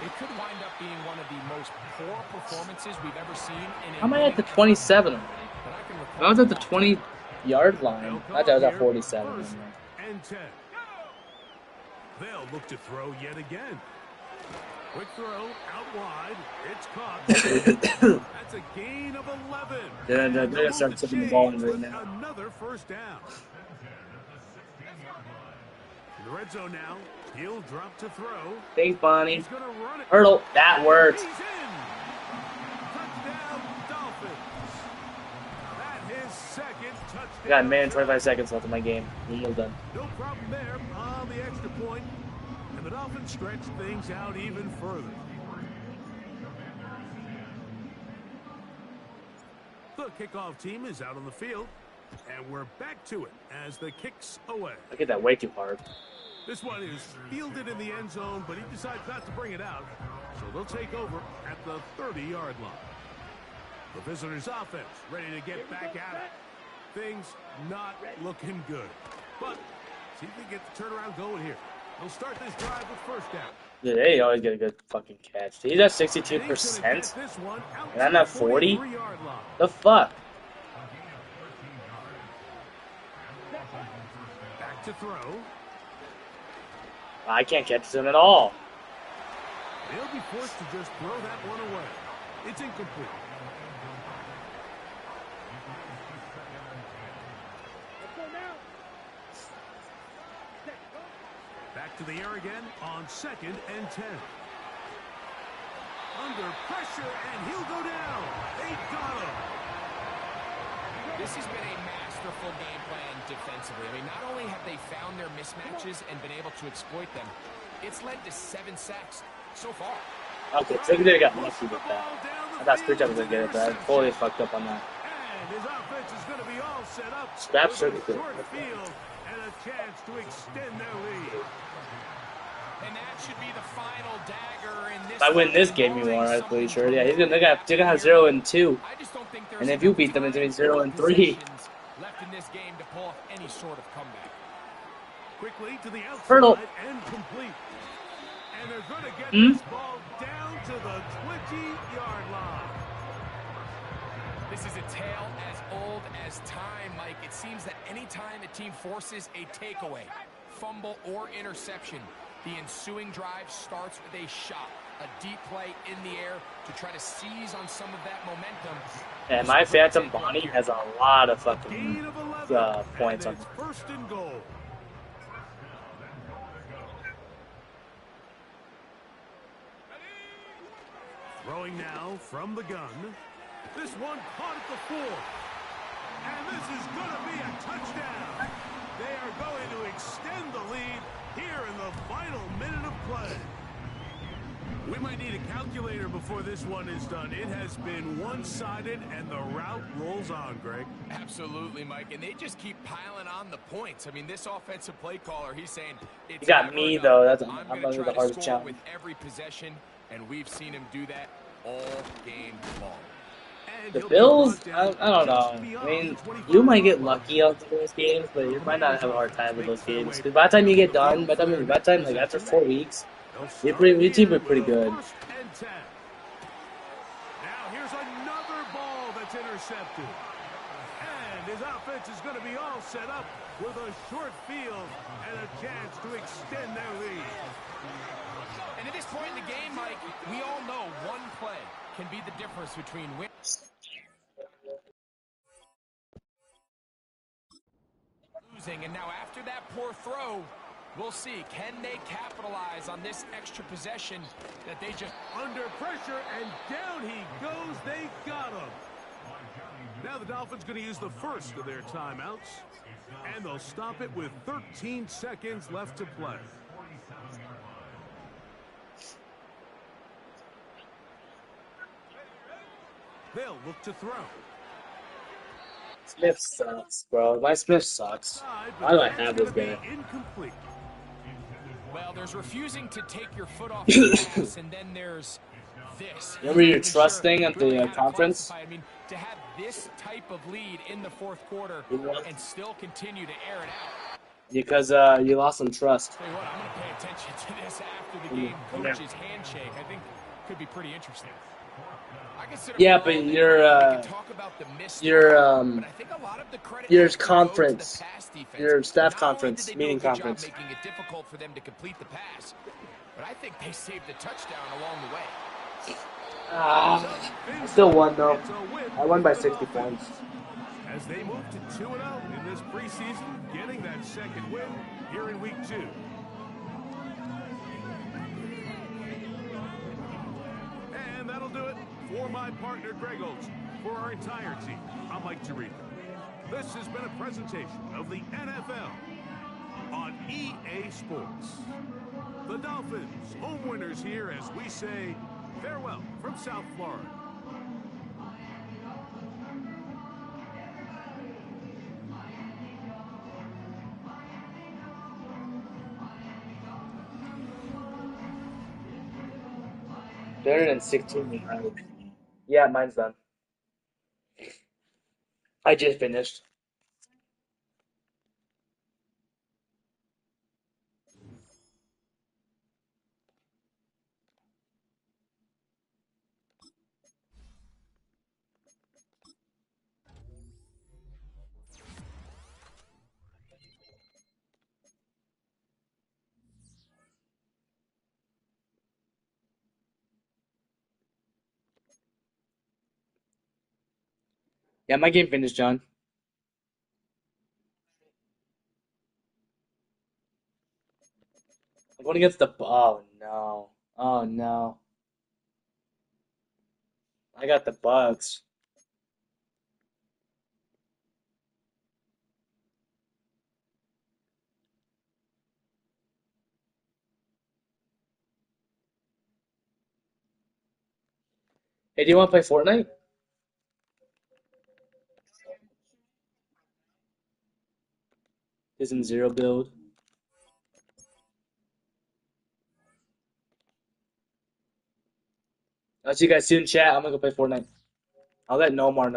it could wind up being one of the most poor performances we've ever seen in a How am I at the winning 27 already? But I can I was at the 20-yard line. I thought I was at 47. First and 10. They'll look to throw yet again. Quick throw out wide. It's caught. That's a gain of 11. They're gonna start tipping the ball in right now. Another first down. In the red zone now. He'll drop to throw. Thanks, Bonnie. He's gonna run it. Hurdle. That worked. He's in. Touchdown, Dolphins. That his second touchdown. I got a minute and 25 seconds left in my game. We're almost done. No problem there on the extra point. And the Dolphins stretch things out even further. The kickoff team is out on the field. And we're back to it as the kicks away. I get that way too hard. This one is fielded in the end zone, but he decides not to bring it out. So they'll take over at the 30-yard line. The visitors' offense ready to get back at it. Things not looking good. But see if they get the turnaround going here. They'll start this drive with first down. Dude, they always get a good fucking catch. He's at 62%, and I'm at 40? The fuck? Back to throw. I can't catch him at all. They'll be forced to just throw that one away. It's incomplete. Back to the air again on 2nd and 10. Under pressure, and he'll go down. They got him. This has been a masterful game plan defensively. I mean, not only have they found their mismatches and been able to exploit them, it's led to 7 sacks so far. Okay, so they got lucky with that. I thought Screech was going to get it, but I totally fucked up on that. And his offense is going to be all set up. Scrap with a circuit. short field and a chance to extend their lead. And that should be the final dagger in this. If I win this game, you are, I'm pretty sure. Yeah, they're gonna have 0 and 2. I just don't think there's And if you beat them, it's gonna be 0 and 3. left in this game to pull off any sort of comeback. Quickly to the outside Hurdle. and complete. And they're going to get this ball down to the 20-yard line. This is a tale as old as time, Mike. It seems that any time a team forces a takeaway, fumble, or interception, The ensuing drive starts with a shot, a deep play in the air to try to seize on some of that momentum. And my Phantom Bonnie has a lot of fucking points on it. First and goal. Throwing now from the gun. This one caught at the 4. And this is going to be a touchdown. They are going to extend the lead here in the final minute of play. We might need a calculator before this one is done. It has been one-sided, and the route rolls on, Greg. Absolutely, Mike, and they just keep piling on the points. I mean, this offensive play caller, he's saying, it's You got me, though. I'm going to the hardest score challenge. with every possession, and we've seen him do that all game long. The Bills, I don't know. I mean, you might get lucky on some of those games, but you might not have a hard time with those games. Because by the time you get done, by the time like after 4 weeks, your team is pretty good. Now here's another ball that's intercepted. And his offense is going to be all set up with a short field and a chance to extend their lead. And at this point in the game, Mike, we all know one play can be the difference between losing. And now after that poor throw, we'll see, can they capitalize on this extra possession that they just... Under pressure, and down he goes. They got him. Now the Dolphins going to use the first of their timeouts, and they'll stop it with 13 seconds left to play. They'll look to throw. Smith sucks, bro. My Smith sucks. Why do I have this guy? Incomplete. Well, there's refusing to take your foot off the gas, and then there's this. Remember your trust thing at the conference? I mean, to have this type of lead in the fourth quarter and still continue to air it out. Because you lost some trust. Tell you what, I'm going to pay attention to this after the game. Coach's handshake, I think, could be pretty interesting. Yeah, but your conference, your staff conference, meeting conference. Making it difficult for them to complete the pass, but I think they saved the touchdown along the way. I still won though. I won by 60 points. As they move to 2-0 in this preseason, getting that second win here in week 2. And that'll do it. For my partner, Greg Olson, for our entire team, I'm Mike Tirico. This has been a presentation of the NFL on EA Sports. The Dolphins, home winners here as we say farewell from South Florida. Better than 16. Yeah, mine's done. I just finished. Yeah, my game finished, John. I'm going against the... Oh, no. Oh, no. I got the Bucks. Hey, do you want to play Fortnite? Isn't zero build. I'll see you guys soon, chat. I'm gonna go play Fortnite. I'll let Nomar know.